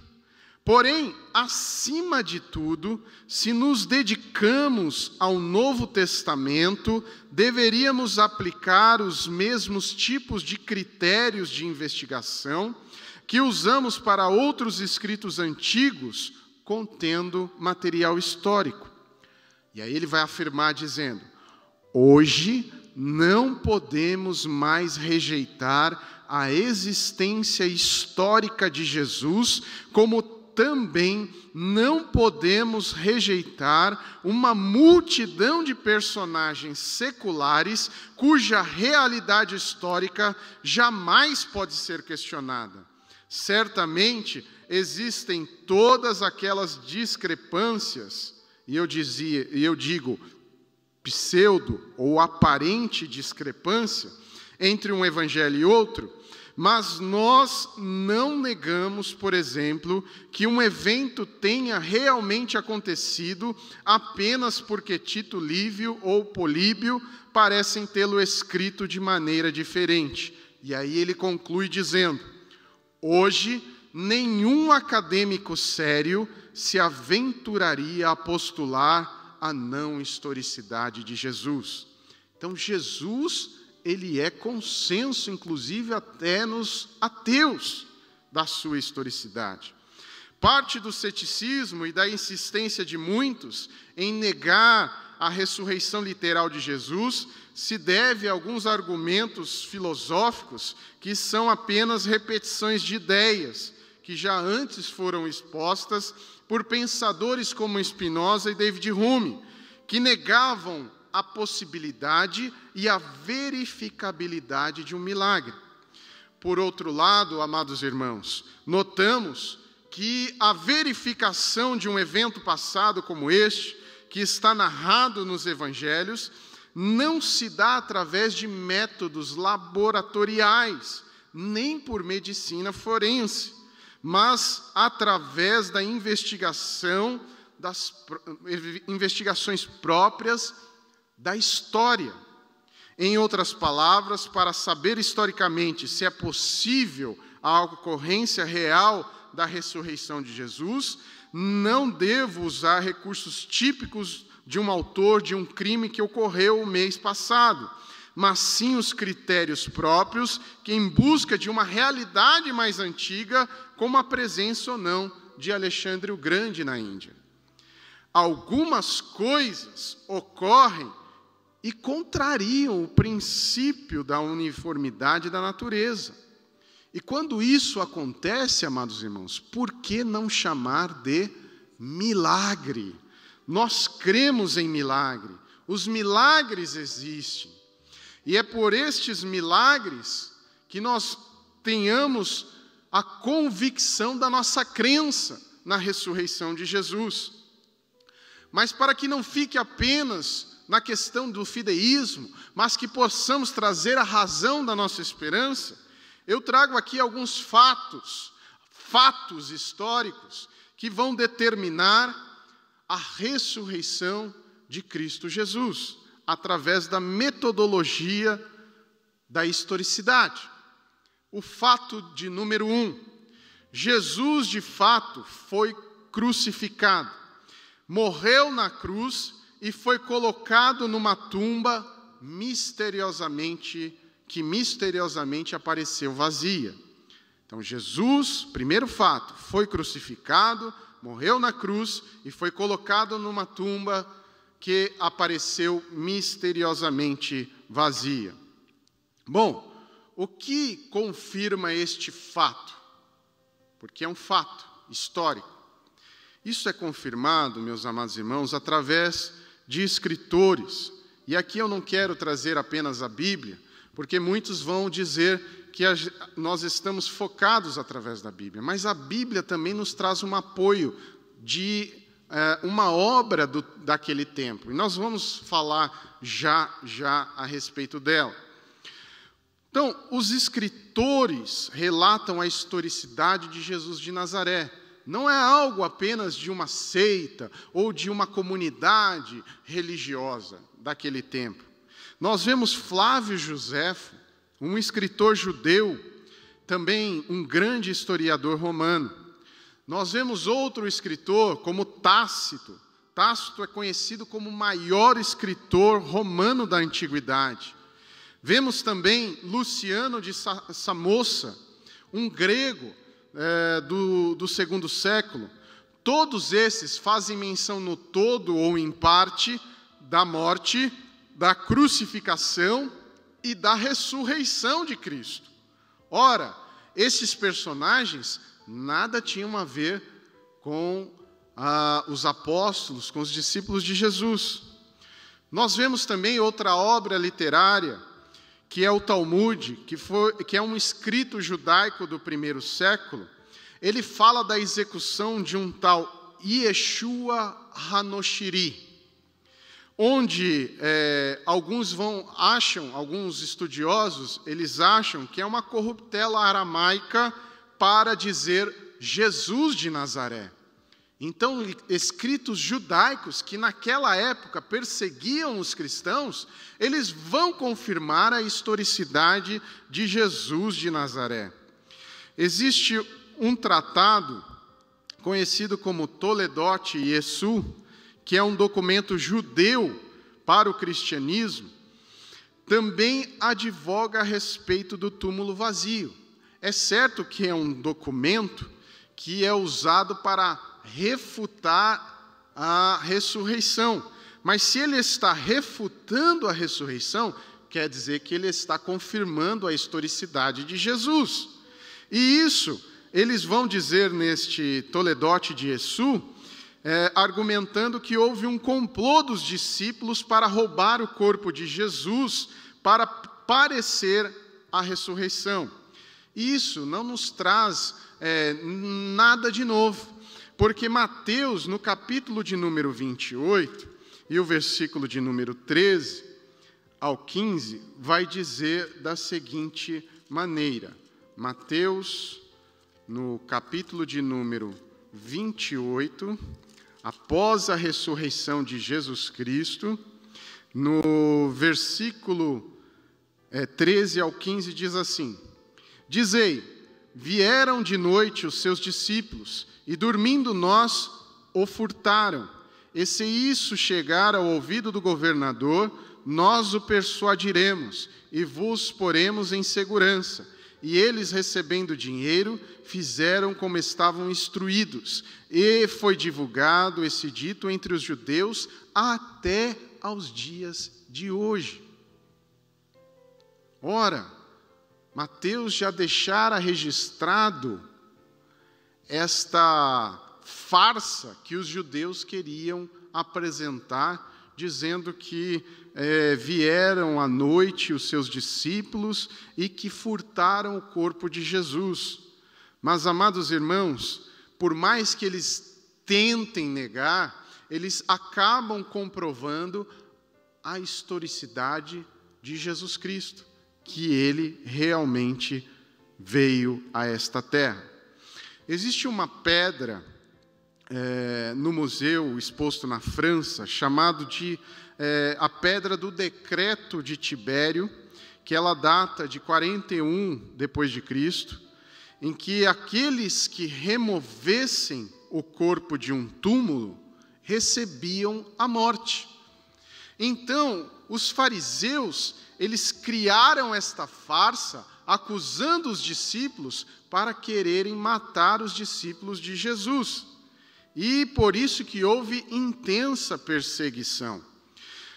Porém, acima de tudo, se nos dedicamos ao Novo Testamento, deveríamos aplicar os mesmos tipos de critérios de investigação que usamos para outros escritos antigos contendo material histórico. E aí ele vai afirmar dizendo: hoje não podemos mais rejeitar a existência histórica de Jesus como também não podemos rejeitar uma multidão de personagens seculares cuja realidade histórica jamais pode ser questionada. Certamente existem todas aquelas discrepâncias, e eu digo pseudo ou aparente discrepância entre um evangelho e outro, mas nós não negamos, por exemplo, que um evento tenha realmente acontecido apenas porque Tito Livio ou Políbio parecem tê-lo escrito de maneira diferente. E aí ele conclui dizendo: hoje, nenhum acadêmico sério se aventuraria a postular a não historicidade de Jesus. Então, Jesus, ele é consenso, inclusive até nos ateus, da sua historicidade. Parte do ceticismo e da insistência de muitos em negar a ressurreição literal de Jesus se deve a alguns argumentos filosóficos que são apenas repetições de ideias que já antes foram expostas por pensadores como Spinoza e David Hume, que negavam a possibilidade e a verificabilidade de um milagre. Por outro lado, amados irmãos, notamos que a verificação de um evento passado como este, que está narrado nos evangelhos, não se dá através de métodos laboratoriais, nem por medicina forense, mas através da investigação, das investigações próprias da história. Em outras palavras, para saber historicamente se é possível a ocorrência real da ressurreição de Jesus, não devo usar recursos típicos de um autor de um crime que ocorreu o mês passado, mas sim os critérios próprios que, em busca de uma realidade mais antiga, como a presença ou não de Alexandre o Grande na Índia. Algumas coisas ocorrem e contrariam o princípio da uniformidade da natureza. E quando isso acontece, amados irmãos, por que não chamar de milagre? Nós cremos em milagre. Os milagres existem. E é por estes milagres que nós tenhamos a convicção da nossa crença na ressurreição de Jesus. Mas para que não fique apenas na questão do fideísmo, mas que possamos trazer a razão da nossa esperança, eu trago aqui alguns fatos históricos que vão determinar a ressurreição de Cristo Jesus, através da metodologia da historicidade. O fato de número 1, Jesus de fato foi crucificado, morreu na cruz e foi colocado numa tumba que misteriosamente apareceu vazia. Então Jesus, primeiro fato, foi crucificado, morreu na cruz e foi colocado numa tumba que apareceu misteriosamente vazia. Bom, o que confirma este fato? Porque é um fato histórico. Isso é confirmado, meus amados irmãos, através de escritores. E aqui eu não quero trazer apenas a Bíblia, porque muitos vão dizer que nós estamos focados através da Bíblia, mas a Bíblia também nos traz um apoio de uma obra daquele tempo. E nós vamos falar já a respeito dela. Então, os escritores relatam a historicidade de Jesus de Nazaré. Não é algo apenas de uma seita ou de uma comunidade religiosa daquele tempo. Nós vemos Flávio Joséfo, um escritor judeu, também um grande historiador romano. Nós vemos outro escritor como Tácito. Tácito é conhecido como o maior escritor romano da antiguidade. Vemos também Luciano de Samossa, um grego do segundo século. Todos esses fazem menção no todo ou em parte da morte, da crucificação e da ressurreição de Cristo. Ora, esses personagens nada tinham a ver com os apóstolos, com os discípulos de Jesus. Nós vemos também outra obra literária, que é o Talmud, que é um escrito judaico do primeiro século. Ele fala da execução de um tal Yeshua HaNoshiri, onde alguns estudiosos, eles acham que é uma corruptela aramaica para dizer Jesus de Nazaré. Então, escritos judaicos que naquela época perseguiam os cristãos, eles vão confirmar a historicidade de Jesus de Nazaré. Existe um tratado conhecido como Toledot Yeshu, que é um documento judeu para o cristianismo, também advoga a respeito do túmulo vazio. É certo que é um documento que é usado para refutar a ressurreição, mas se ele está refutando a ressurreição, quer dizer que ele está confirmando a historicidade de Jesus. E isso, eles vão dizer neste Toledot de Yeshu, argumentando que houve um complô dos discípulos para roubar o corpo de Jesus, para parecer a ressurreição. Isso não nos traz nada de novo, porque Mateus, no capítulo de número 28, e o versículo de número 13 ao 15, vai dizer da seguinte maneira. Mateus, no capítulo de número 28, após a ressurreição de Jesus Cristo, no versículo 13 ao 15, diz assim: Dizei, vieram de noite os seus discípulos, e dormindo nós o furtaram. E se isso chegar ao ouvido do governador, nós o persuadiremos, e vos poremos em segurança. E eles, recebendo dinheiro, fizeram como estavam instruídos. E foi divulgado esse dito entre os judeus até aos dias de hoje. Ora, Mateus já deixara registrado esta farsa que os judeus queriam apresentar, dizendo que vieram à noite os seus discípulos e que furtaram o corpo de Jesus. Mas, amados irmãos, por mais que eles tentem negar, eles acabam comprovando a historicidade de Jesus Cristo, que ele realmente veio a esta terra. Existe uma pedra no museu exposto na França, chamado de a Pedra do Decreto de Tibério, que ela data de 41 depois de Cristo, em que aqueles que removessem o corpo de um túmulo recebiam a morte. Então, os fariseus, eles criaram esta farsa, acusando os discípulos para quererem matar os discípulos de Jesus. E por isso que houve intensa perseguição.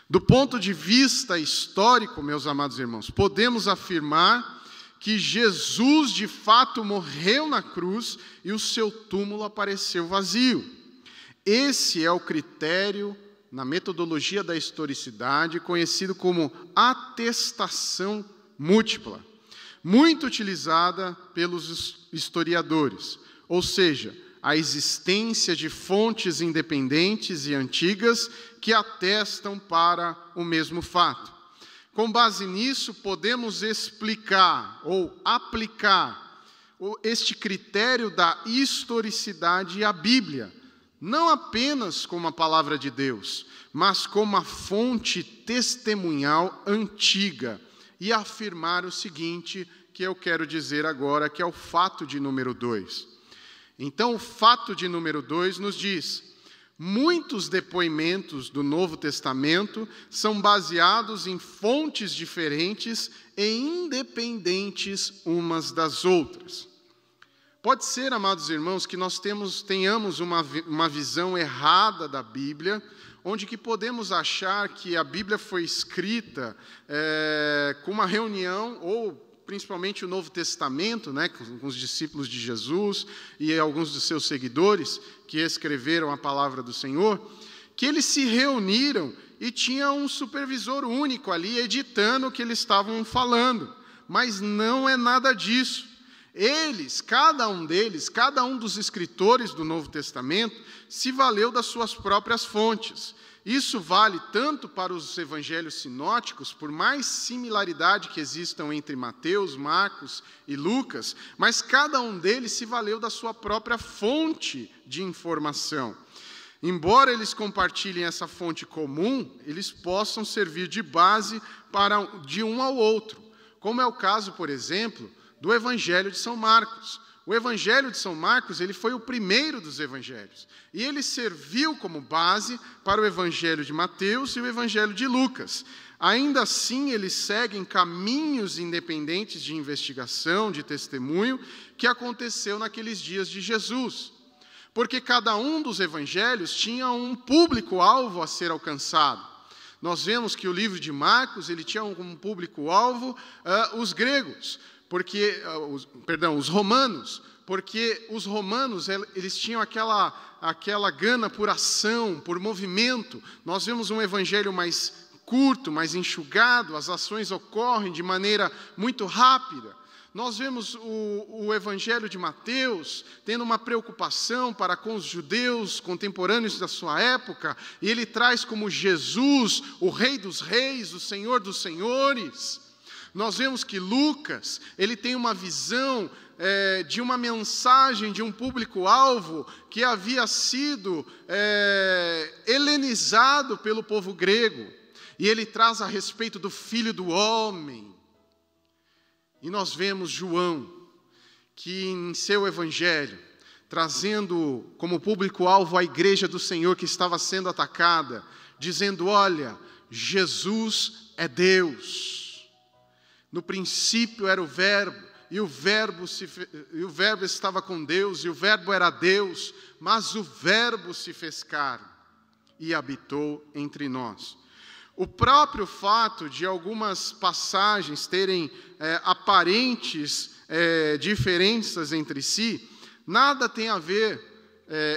Do ponto de vista histórico, meus amados irmãos, podemos afirmar que Jesus de fato morreu na cruz e o seu túmulo apareceu vazio. Esse é o critério, na metodologia da historicidade, conhecido como atestação múltipla, muito utilizada pelos historiadores, ou seja, a existência de fontes independentes e antigas que atestam para o mesmo fato. Com base nisso, podemos explicar ou aplicar este critério da historicidade à Bíblia, não apenas como a palavra de Deus, mas como a fonte testemunhal antiga, e afirmar o seguinte, que eu quero dizer agora, que é o fato de número 2. Então, o fato de número 2 nos diz: muitos depoimentos do Novo Testamento são baseados em fontes diferentes e independentes umas das outras. Pode ser, amados irmãos, que nós tenhamos uma visão errada da Bíblia, onde que podemos achar que a Bíblia foi escrita com uma reunião ou principalmente o Novo Testamento, né, com os discípulos de Jesus e alguns dos seus seguidores que escreveram a palavra do Senhor, que eles se reuniram e tinha um supervisor único ali editando o que eles estavam falando. Mas não é nada disso. Cada um dos escritores do Novo Testamento, se valeu das suas próprias fontes. Isso vale tanto para os evangelhos sinóticos, por mais similaridade que existam entre Mateus, Marcos e Lucas, mas cada um deles se valeu da sua própria fonte de informação. Embora eles compartilhem essa fonte comum, eles possam servir de base de um ao outro, como é o caso, por exemplo, do Evangelho de São Marcos. O Evangelho de São Marcos, ele foi o primeiro dos evangelhos, e ele serviu como base para o Evangelho de Mateus e o Evangelho de Lucas. Ainda assim, eles seguem caminhos independentes de investigação, de testemunho, que aconteceu naqueles dias de Jesus. Porque cada um dos evangelhos tinha um público-alvo a ser alcançado. Nós vemos que o livro de Marcos, ele tinha como público-alvo os gregos, os romanos, porque os romanos, eles tinham aquela gana por ação, por movimento. Nós vemos um evangelho mais curto, mais enxugado, as ações ocorrem de maneira muito rápida. Nós vemos o Evangelho de Mateus tendo uma preocupação para com os judeus contemporâneos da sua época, e ele traz como Jesus, o Rei dos Reis, o Senhor dos Senhores. Nós vemos que Lucas, ele tem uma visão de uma mensagem de um público-alvo que havia sido helenizado pelo povo grego, e ele traz a respeito do Filho do Homem. E nós vemos João, que em seu evangelho, trazendo como público-alvo a igreja do Senhor que estava sendo atacada, dizendo: olha, Jesus é Deus. No princípio era o Verbo, e o Verbo estava com Deus, e o Verbo era Deus, mas o Verbo se fez carne e habitou entre nós. O próprio fato de algumas passagens terem aparentes diferenças entre si, nada tem a ver,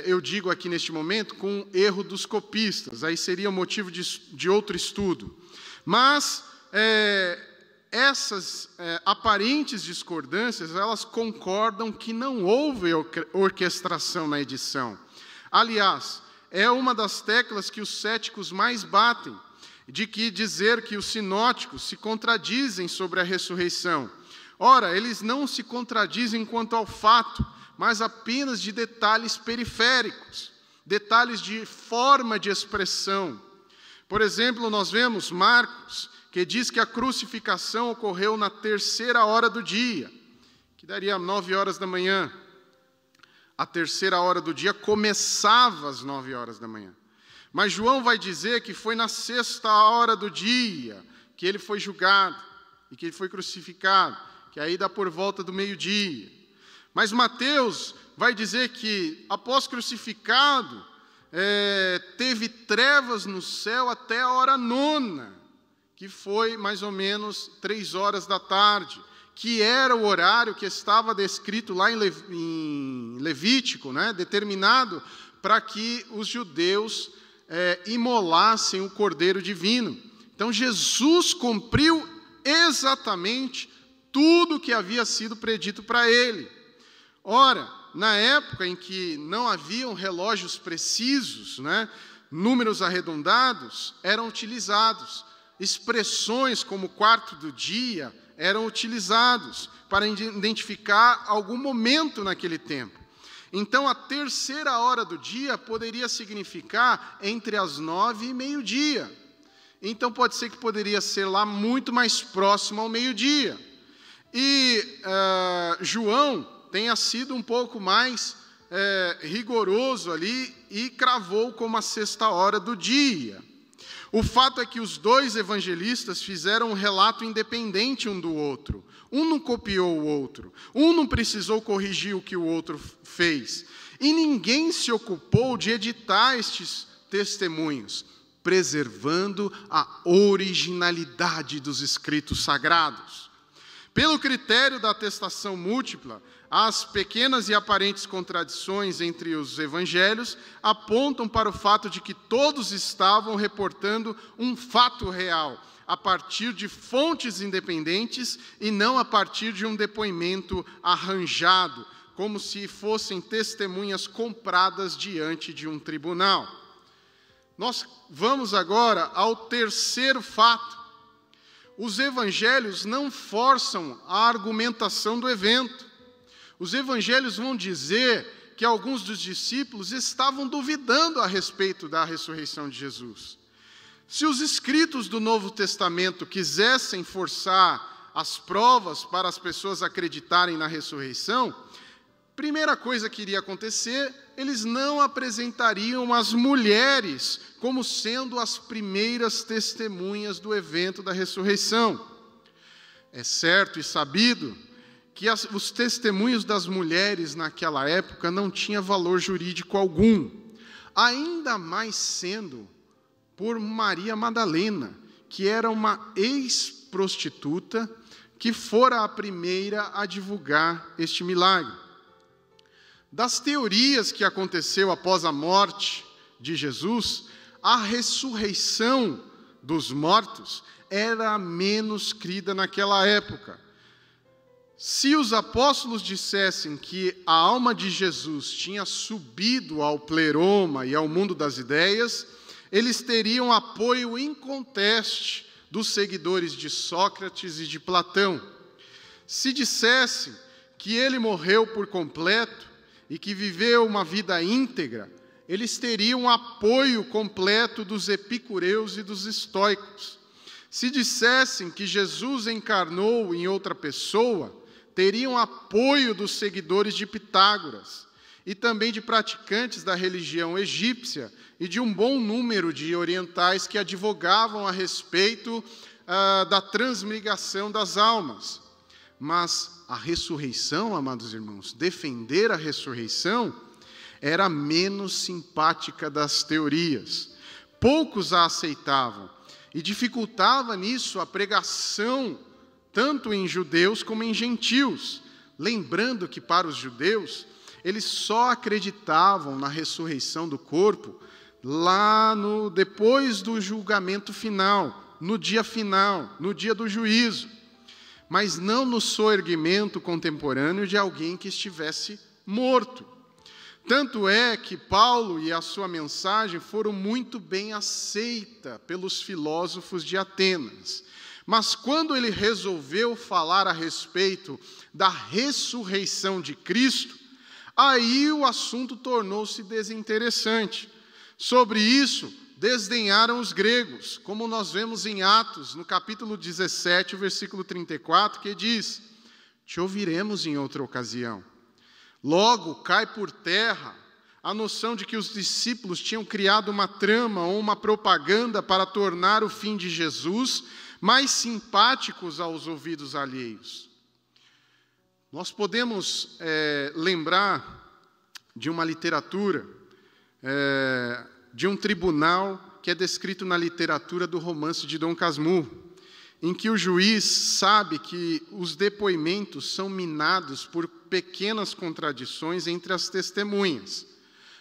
eu digo aqui neste momento, com o erro dos copistas. Aí seria motivo de outro estudo. Mas essas aparentes discordâncias, elas concordam que não houve orquestração na edição. Aliás, é uma das teclas que os céticos mais batem, de que dizer que os sinóticos se contradizem sobre a ressurreição. Ora, eles não se contradizem quanto ao fato, mas apenas de detalhes periféricos, detalhes de forma de expressão. Por exemplo, nós vemos Marcos, que diz que a crucificação ocorreu na 3ª hora do dia, que daria 9 horas da manhã. A 3ª hora do dia começava às 9 horas da manhã. Mas João vai dizer que foi na 6ª hora do dia que ele foi julgado e que ele foi crucificado, que aí dá por volta do meio-dia. Mas Mateus vai dizer que, após crucificado, teve trevas no céu até a hora 9ª, que foi mais ou menos 3 horas da tarde, que era o horário que estava descrito lá em Levítico, né, determinado para que os judeus imolassem o Cordeiro Divino. Então Jesus cumpriu exatamente tudo o que havia sido predito para ele. Ora, na época em que não haviam relógios precisos, né, números arredondados eram utilizados, expressões como quarto do dia eram utilizados para identificar algum momento naquele tempo. Então, a 3ª hora do dia poderia significar entre as 9 e meio-dia. Então, pode ser que poderia ser lá muito mais próximo ao meio-dia. E João tenha sido um pouco mais rigoroso ali e cravou como a 6ª hora do dia. O fato é que os 2 evangelistas fizeram um relato independente um do outro. Um não copiou o outro. Um não precisou corrigir o que o outro fez. E ninguém se ocupou de editar estes testemunhos, preservando a originalidade dos escritos sagrados. Pelo critério da atestação múltipla, as pequenas e aparentes contradições entre os evangelhos apontam para o fato de que todos estavam reportando um fato real, a partir de fontes independentes e não a partir de um depoimento arranjado, como se fossem testemunhas compradas diante de um tribunal. Nós vamos agora ao terceiro fato. Os evangelhos não forçam a argumentação do evento. Os evangelhos vão dizer que alguns dos discípulos estavam duvidando a respeito da ressurreição de Jesus. Se os escritos do Novo Testamento quisessem forçar as provas para as pessoas acreditarem na ressurreição, primeira coisa que iria acontecer, eles não apresentariam as mulheres como sendo as primeiras testemunhas do evento da ressurreição. É certo e sabido que os testemunhos das mulheres naquela época não tinham valor jurídico algum, ainda mais sendo por Maria Madalena, que era uma ex-prostituta que fora a primeira a divulgar este milagre. Das teorias que aconteceu após a morte de Jesus, a ressurreição dos mortos era menos crida naquela época. Se os apóstolos dissessem que a alma de Jesus tinha subido ao pleroma e ao mundo das ideias, eles teriam apoio inconteste dos seguidores de Sócrates e de Platão. Se dissessem que ele morreu por completo e que viveu uma vida íntegra, eles teriam apoio completo dos epicureus e dos estoicos. Se dissessem que Jesus encarnou em outra pessoa, teriam apoio dos seguidores de Pitágoras e também de praticantes da religião egípcia e de um bom número de orientais que advogavam a respeito da transmigração das almas. Mas a ressurreição, amados irmãos, defender a ressurreição era menos simpática das teorias. Poucos a aceitavam e dificultava nisso a pregação tanto em judeus como em gentios. Lembrando que para os judeus, eles só acreditavam na ressurreição do corpo depois do julgamento final, no dia do juízo, mas não no soerguimento contemporâneo de alguém que estivesse morto. Tanto é que Paulo e a sua mensagem foram muito bem aceitas pelos filósofos de Atenas. Mas quando ele resolveu falar a respeito da ressurreição de Cristo, aí o assunto tornou-se desinteressante. Sobre isso, desdenharam os gregos, como nós vemos em Atos, no capítulo 17, versículo 34, que diz: te ouviremos em outra ocasião. Logo, cai por terra a noção de que os discípulos tinham criado uma trama ou uma propaganda para tornar o fim de Jesus mais simpáticos aos ouvidos alheios. Nós podemos lembrar de uma literatura, de um tribunal que é descrito na literatura do romance de Dom Casmurro, em que o juiz sabe que os depoimentos são minados por pequenas contradições entre as testemunhas,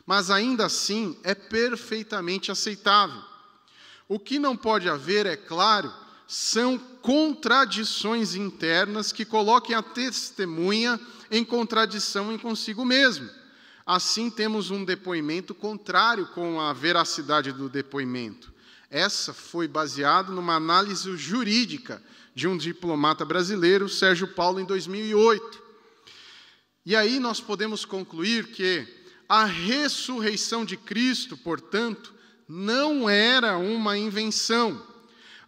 mas ainda assim é perfeitamente aceitável. O que não pode haver, é claro, são contradições internas que coloquem a testemunha em contradição em consigo mesmo. Assim, temos um depoimento contrário com a veracidade do depoimento. Essa foi baseada numa análise jurídica de um diplomata brasileiro, Sérgio Paulo, em 2008. E aí nós podemos concluir que a ressurreição de Cristo, portanto, não era uma invenção.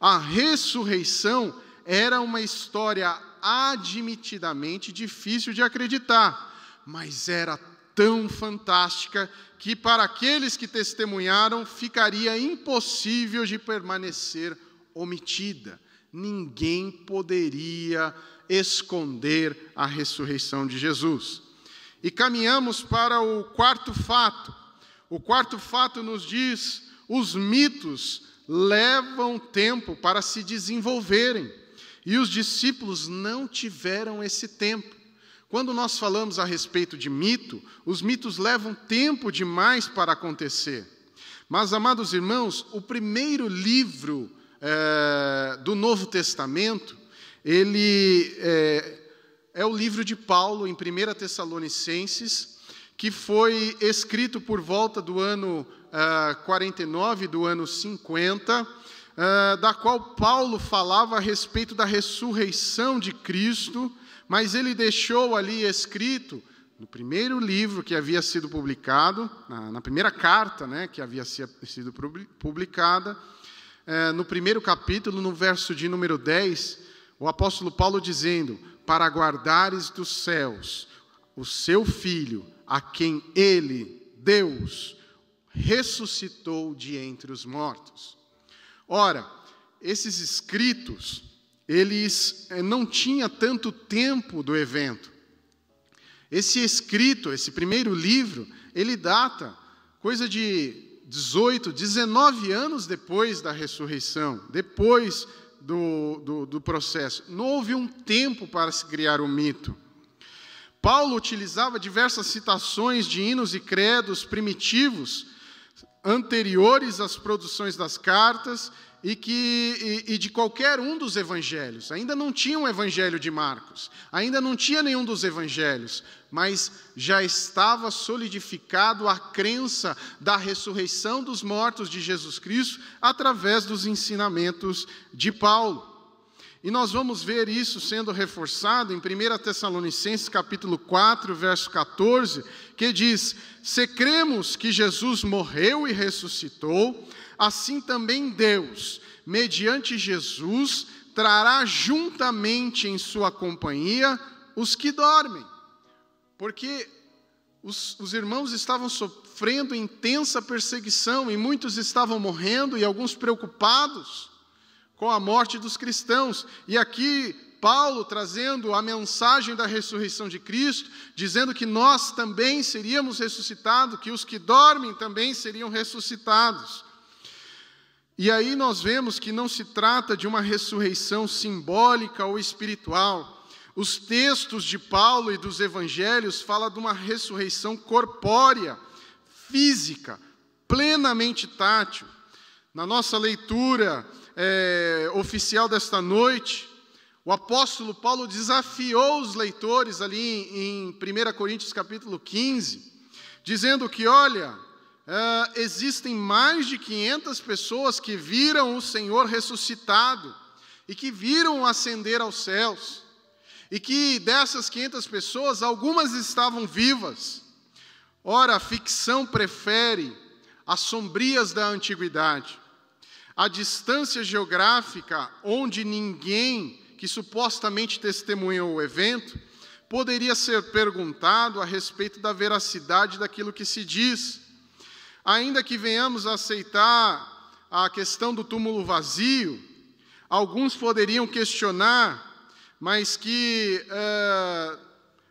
A ressurreição era uma história admitidamente difícil de acreditar, mas era tão fantástica que para aqueles que testemunharam ficaria impossível de permanecer omitida. Ninguém poderia esconder a ressurreição de Jesus. E caminhamos para o quarto fato. O quarto fato nos diz: os mitos levam tempo para se desenvolverem. E os discípulos não tiveram esse tempo. Quando nós falamos a respeito de mito, os mitos levam tempo demais para acontecer. Mas, amados irmãos, o primeiro livro do Novo Testamento, ele é o livro de Paulo, em 1 Tessalonicenses, que foi escrito por volta do ano 49, do ano 50, da qual Paulo falava a respeito da ressurreição de Cristo, mas ele deixou ali escrito, no primeiro livro que havia sido publicado, na primeira carta, que havia sido publicada, no primeiro capítulo, no verso de número 10, o apóstolo Paulo dizendo: para guardares dos céus o seu Filho, a quem ele, Deus, ressuscitou de entre os mortos. Ora, esses escritos, eles não tinham tanto tempo do evento. Esse escrito, esse primeiro livro, ele data coisa de 18, 19 anos depois da ressurreição, depois do processo. Não houve um tempo para se criar um mito. Paulo utilizava diversas citações de hinos e credos primitivos, anteriores às produções das cartas e de qualquer um dos evangelhos. Ainda não tinha um evangelho de Marcos, ainda não tinha nenhum dos evangelhos, mas já estava solidificado a crença da ressurreição dos mortos de Jesus Cristo através dos ensinamentos de Paulo. E nós vamos ver isso sendo reforçado em 1 Tessalonicenses capítulo 4, verso 14, que diz: se cremos que Jesus morreu e ressuscitou, assim também Deus, mediante Jesus, trará juntamente em sua companhia os que dormem. Porque os irmãos estavam sofrendo intensa perseguição, e muitos estavam morrendo, e alguns preocupados com a morte dos cristãos. E aqui Paulo trazendo a mensagem da ressurreição de Cristo, dizendo que nós também seríamos ressuscitados, que os que dormem também seriam ressuscitados. E aí nós vemos que não se trata de uma ressurreição simbólica ou espiritual. Os textos de Paulo e dos evangelhos falam de uma ressurreição corpórea, física, plenamente tátil. Na nossa leitura oficial desta noite, o apóstolo Paulo desafiou os leitores ali em 1 Coríntios capítulo 15, dizendo que, olha, existem mais de 500 pessoas que viram o Senhor ressuscitado e que viram ascender aos céus, e que dessas 500 pessoas, algumas estavam vivas. Ora, a ficção prefere as sombrias da antiguidade. A distância geográfica onde ninguém que supostamente testemunhou o evento poderia ser perguntado a respeito da veracidade daquilo que se diz. Ainda que venhamos a aceitar a questão do túmulo vazio, alguns poderiam questionar, mas que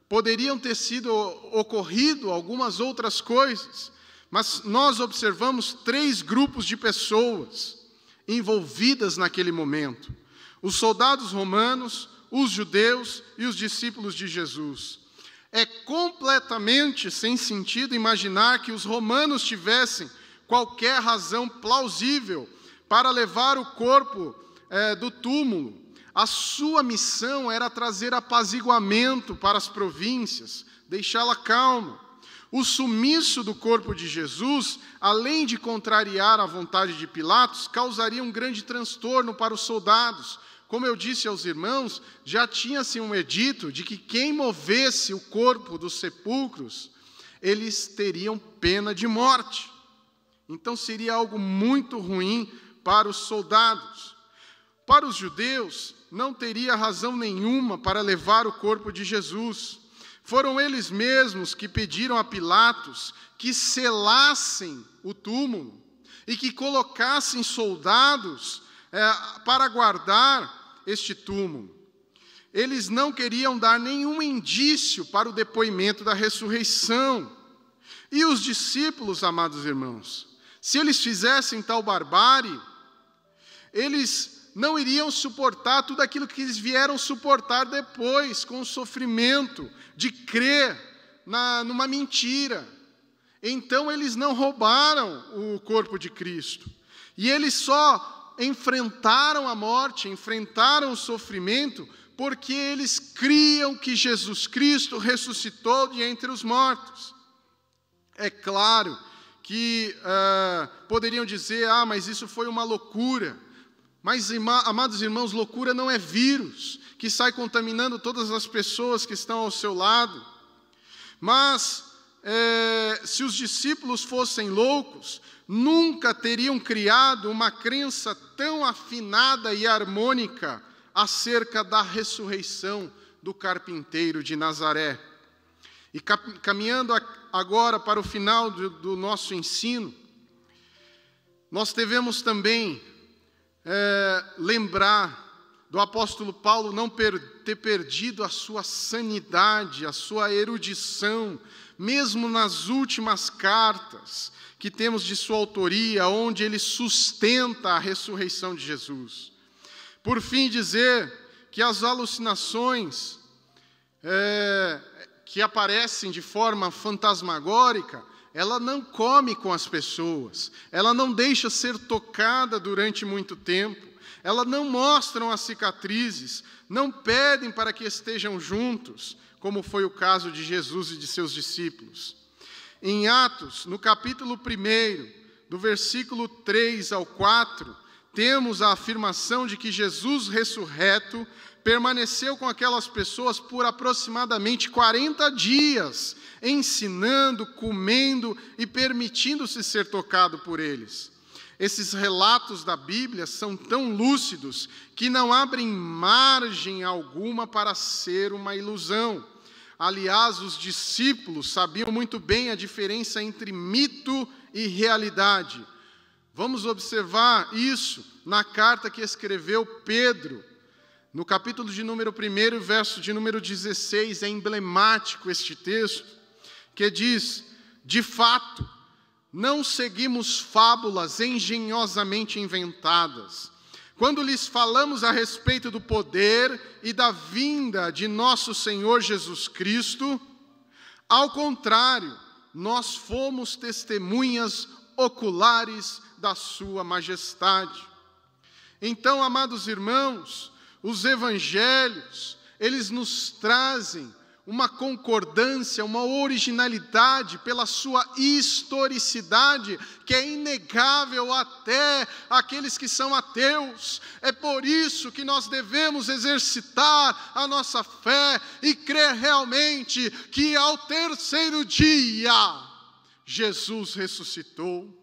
poderiam ter sido ocorrido algumas outras coisas. Mas nós observamos 3 grupos de pessoas envolvidas naquele momento: os soldados romanos, os judeus e os discípulos de Jesus. É completamente sem sentido imaginar que os romanos tivessem qualquer razão plausível para levar o corpo do túmulo. A sua missão era trazer apaziguamento para as províncias, deixá-la calma. O sumiço do corpo de Jesus, além de contrariar a vontade de Pilatos, causaria um grande transtorno para os soldados. Como eu disse aos irmãos, já tinha-se um edito de que quem movesse o corpo dos sepulcros, eles teriam pena de morte. Então seria algo muito ruim para os soldados. Para os judeus, não teria razão nenhuma para levar o corpo de Jesus. Foram eles mesmos que pediram a Pilatos que selassem o túmulo e que colocassem soldados para guardar este túmulo. Eles não queriam dar nenhum indício para o depoimento da ressurreição. E os discípulos, amados irmãos, se eles fizessem tal barbárie, eles não iriam suportar tudo aquilo que eles vieram suportar depois, com o sofrimento de crer numa mentira. Então eles não roubaram o corpo de Cristo. E eles só enfrentaram a morte, enfrentaram o sofrimento, porque eles criam que Jesus Cristo ressuscitou de entre os mortos. É claro que poderiam dizer, mas isso foi uma loucura. Mas, amados irmãos, loucura não é vírus que sai contaminando todas as pessoas que estão ao seu lado. Mas, se os discípulos fossem loucos, nunca teriam criado uma crença tão afinada e harmônica acerca da ressurreição do carpinteiro de Nazaré. E caminhando agora para o final do nosso ensino, nós devemos também lembrar do apóstolo Paulo não ter perdido a sua sanidade, a sua erudição, mesmo nas últimas cartas que temos de sua autoria, onde ele sustenta a ressurreição de Jesus. Por fim, dizer que as alucinações que aparecem de forma fantasmagórica, ela não come com as pessoas, ela não deixa ser tocada durante muito tempo, ela não mostram as cicatrizes, não pedem para que estejam juntos, como foi o caso de Jesus e de seus discípulos. Em Atos, no capítulo 1, do versículo 3 ao 4, temos a afirmação de que Jesus ressurreto permaneceu com aquelas pessoas por aproximadamente 40 dias, ensinando, comendo e permitindo-se ser tocado por eles. Esses relatos da Bíblia são tão lúcidos que não abrem margem alguma para ser uma ilusão. Aliás, os discípulos sabiam muito bem a diferença entre mito e realidade. Vamos observar isso na carta que escreveu Pedro, no capítulo de número 1, verso de número 16, é emblemático este texto, que diz: de fato, não seguimos fábulas engenhosamente inventadas. Quando lhes falamos a respeito do poder e da vinda de nosso Senhor Jesus Cristo, ao contrário, nós fomos testemunhas oculares da sua majestade. Então, amados irmãos, os evangelhos, eles nos trazem uma concordância, uma originalidade pela sua historicidade, que é inegável até aqueles que são ateus. É por isso que nós devemos exercitar a nossa fé e crer realmente que ao terceiro dia Jesus ressuscitou.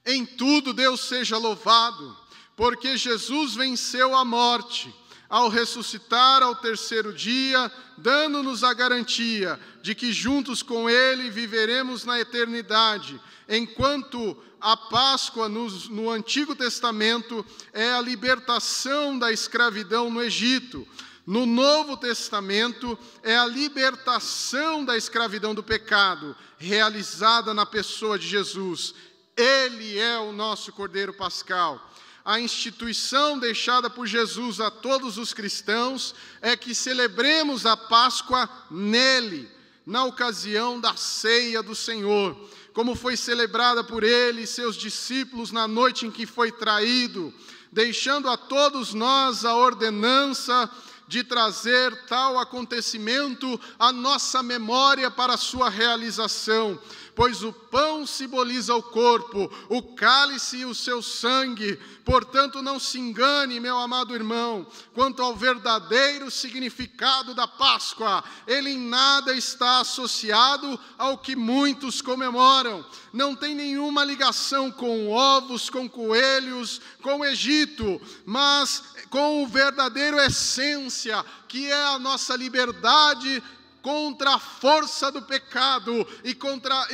Em tudo Deus seja louvado, porque Jesus venceu a morte ao ressuscitar ao terceiro dia, dando-nos a garantia de que juntos com Ele viveremos na eternidade, enquanto a Páscoa no Antigo Testamento é a libertação da escravidão no Egito. No Novo Testamento é a libertação da escravidão do pecado, realizada na pessoa de Jesus. Ele é o nosso Cordeiro Pascal. A instituição deixada por Jesus a todos os cristãos é que celebremos a Páscoa nele, na ocasião da ceia do Senhor, como foi celebrada por ele e seus discípulos na noite em que foi traído, deixando a todos nós a ordenança de trazer tal acontecimento à nossa memória para a sua realização, pois o pão simboliza o corpo, o cálice e o seu sangue. Portanto, não se engane, meu amado irmão, quanto ao verdadeiro significado da Páscoa. Ele em nada está associado ao que muitos comemoram. Não tem nenhuma ligação com ovos, com coelhos, com o Egito, mas com o verdadeiro essência, que é a nossa liberdade contra a força do pecado e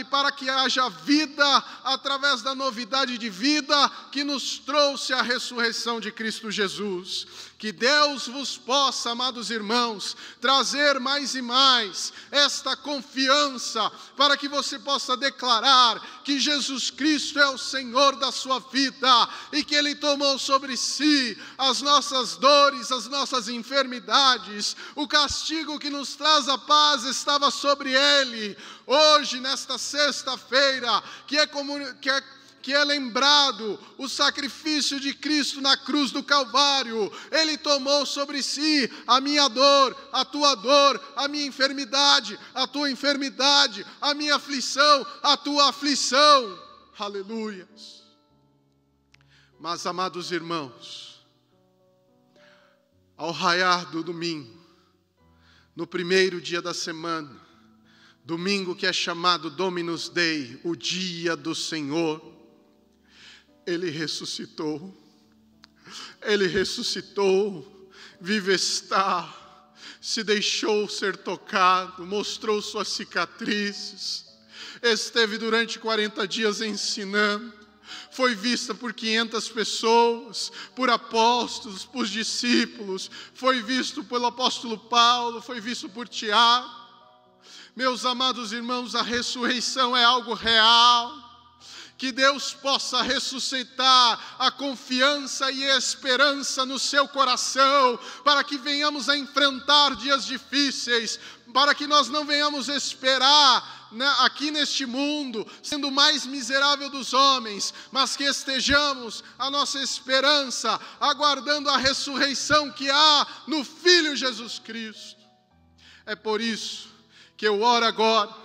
para que haja vida através da novidade de vida que nos trouxe a ressurreição de Cristo Jesus. Que Deus vos possa, amados irmãos, trazer mais e mais esta confiança, para que você possa declarar que Jesus Cristo é o Senhor da sua vida, e que Ele tomou sobre si as nossas dores, as nossas enfermidades. O castigo que nos traz a paz estava sobre Ele. Hoje, nesta sexta-feira, que é lembrado o sacrifício de Cristo na cruz do Calvário, Ele tomou sobre si a minha dor, a tua dor, a minha enfermidade, a tua enfermidade, a minha aflição, a tua aflição. Aleluia. Mas, amados irmãos, ao raiar do domingo, no primeiro dia da semana, domingo que é chamado Dominus Dei, o dia do Senhor, Ele ressuscitou, vive está, se deixou ser tocado, mostrou suas cicatrizes, esteve durante 40 dias ensinando, foi vista por 500 pessoas, por apóstolos, por discípulos, foi visto pelo apóstolo Paulo, foi visto por Tiago. Meus amados irmãos, a ressurreição é algo real. Que Deus possa ressuscitar a confiança e a esperança no seu coração, para que venhamos a enfrentar dias difíceis, para que nós não venhamos esperar aqui neste mundo, sendo o mais miserável dos homens, mas que estejamos a nossa esperança, aguardando a ressurreição que há no Filho Jesus Cristo. É por isso que eu oro agora,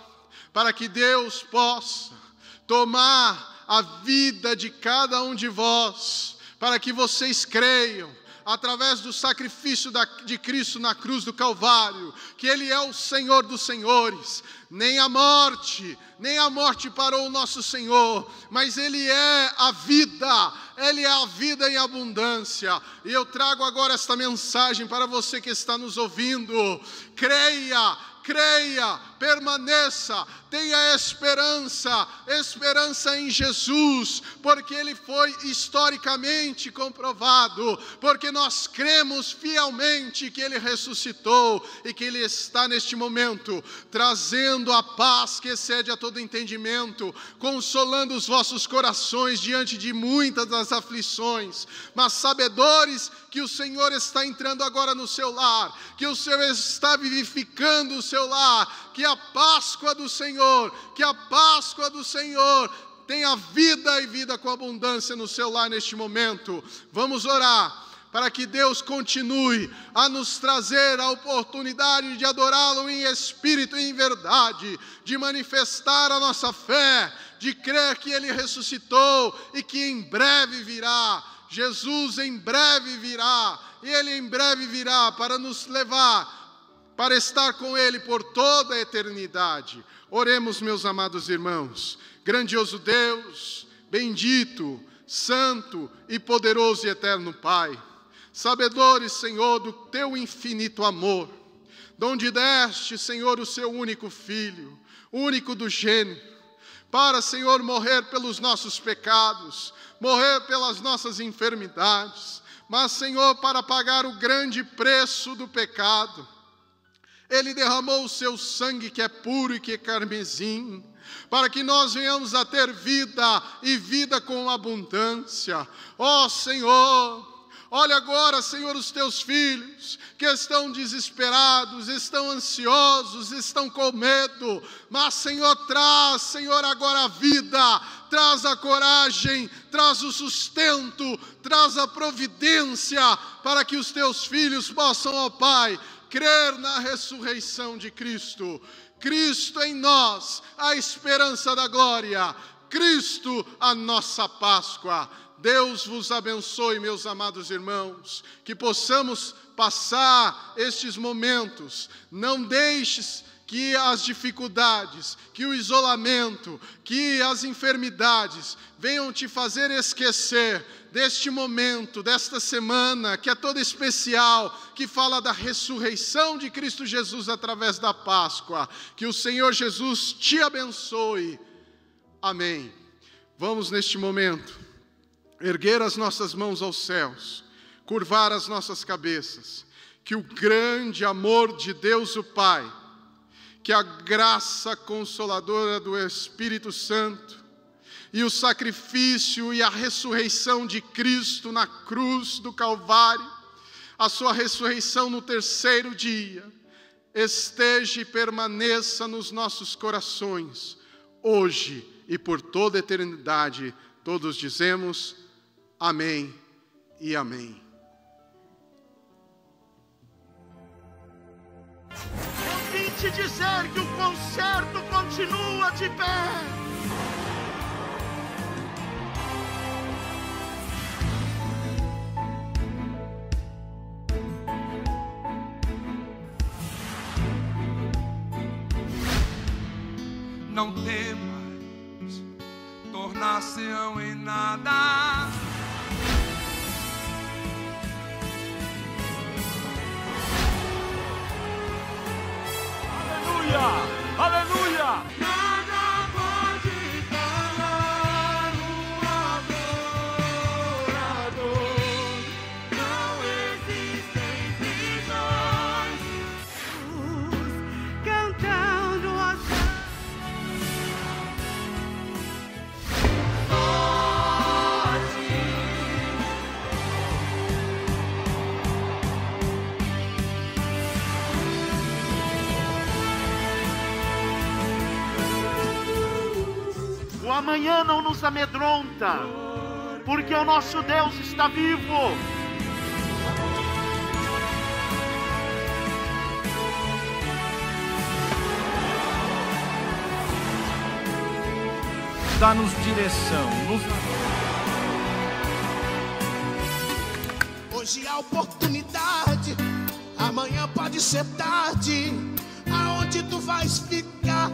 para que Deus possa tomar a vida de cada um de vós, para que vocês creiam, através do sacrifício de Cristo na cruz do Calvário, que Ele é o Senhor dos senhores. Nem a morte parou o nosso Senhor, mas Ele é a vida em abundância. E eu trago agora esta mensagem para você que está nos ouvindo. Creia, permaneça, tenha esperança em Jesus, porque Ele foi historicamente comprovado, porque nós cremos fielmente que Ele ressuscitou e que Ele está neste momento trazendo a paz que excede a todo entendimento, consolando os vossos corações diante de muitas das aflições, mas sabedores que o Senhor está entrando agora no seu lar, que o Senhor está vivificando o seu lar, que a Páscoa do Senhor tenha vida e vida com abundância no seu lar neste momento. Vamos orar para que Deus continue a nos trazer a oportunidade de adorá-lo em espírito e em verdade, de manifestar a nossa fé, de crer que Ele ressuscitou e que em breve virá. Jesus em breve virá, e Ele em breve virá para nos levar para estar com Ele por toda a eternidade. Oremos, meus amados irmãos. Grandioso Deus, bendito, santo e poderoso e eterno Pai, sabedores, Senhor, do Teu infinito amor, donde deste, Senhor, o Seu único Filho, único do gênero, para, Senhor, morrer pelos nossos pecados, morrer pelas nossas enfermidades, mas, Senhor, para pagar o grande preço do pecado. Ele derramou o seu sangue que é puro e que é carmesim, para que nós venhamos a ter vida e vida com abundância. Ó Senhor, olha agora, Senhor, os teus filhos que estão desesperados, estão ansiosos, estão com medo, mas, Senhor, traz, Senhor, agora a vida, traz a coragem, traz o sustento, traz a providência, para que os teus filhos possam, ó Pai, crer na ressurreição de Cristo. Cristo em nós, a esperança da glória. Cristo, a nossa Páscoa. Deus vos abençoe, meus amados irmãos, que possamos passar estes momentos. Não deixes que as dificuldades, que o isolamento, que as enfermidades venham te fazer esquecer deste momento, desta semana, que é toda especial, que fala da ressurreição de Cristo Jesus através da Páscoa. Que o Senhor Jesus te abençoe. Amém. Vamos neste momento erguer as nossas mãos aos céus, curvar as nossas cabeças, que o grande amor de Deus o Pai, que a graça consoladora do Espírito Santo e o sacrifício e a ressurreição de Cristo na cruz do Calvário, a sua ressurreição no terceiro dia, esteja e permaneça nos nossos corações, hoje e por toda a eternidade. Todos dizemos amém e amém. Eu vim te dizer que o concerto continua de pé. Não temas tornar-se-ão em nada. Aleluia! Aleluia! Nada pode calar o adorador. Não existem prisões. Cantando a O amanhã não nos amedronta, porque o nosso Deus está vivo. Dá-nos direção. Hoje há oportunidade, amanhã pode ser tarde. Aonde tu vais ficar?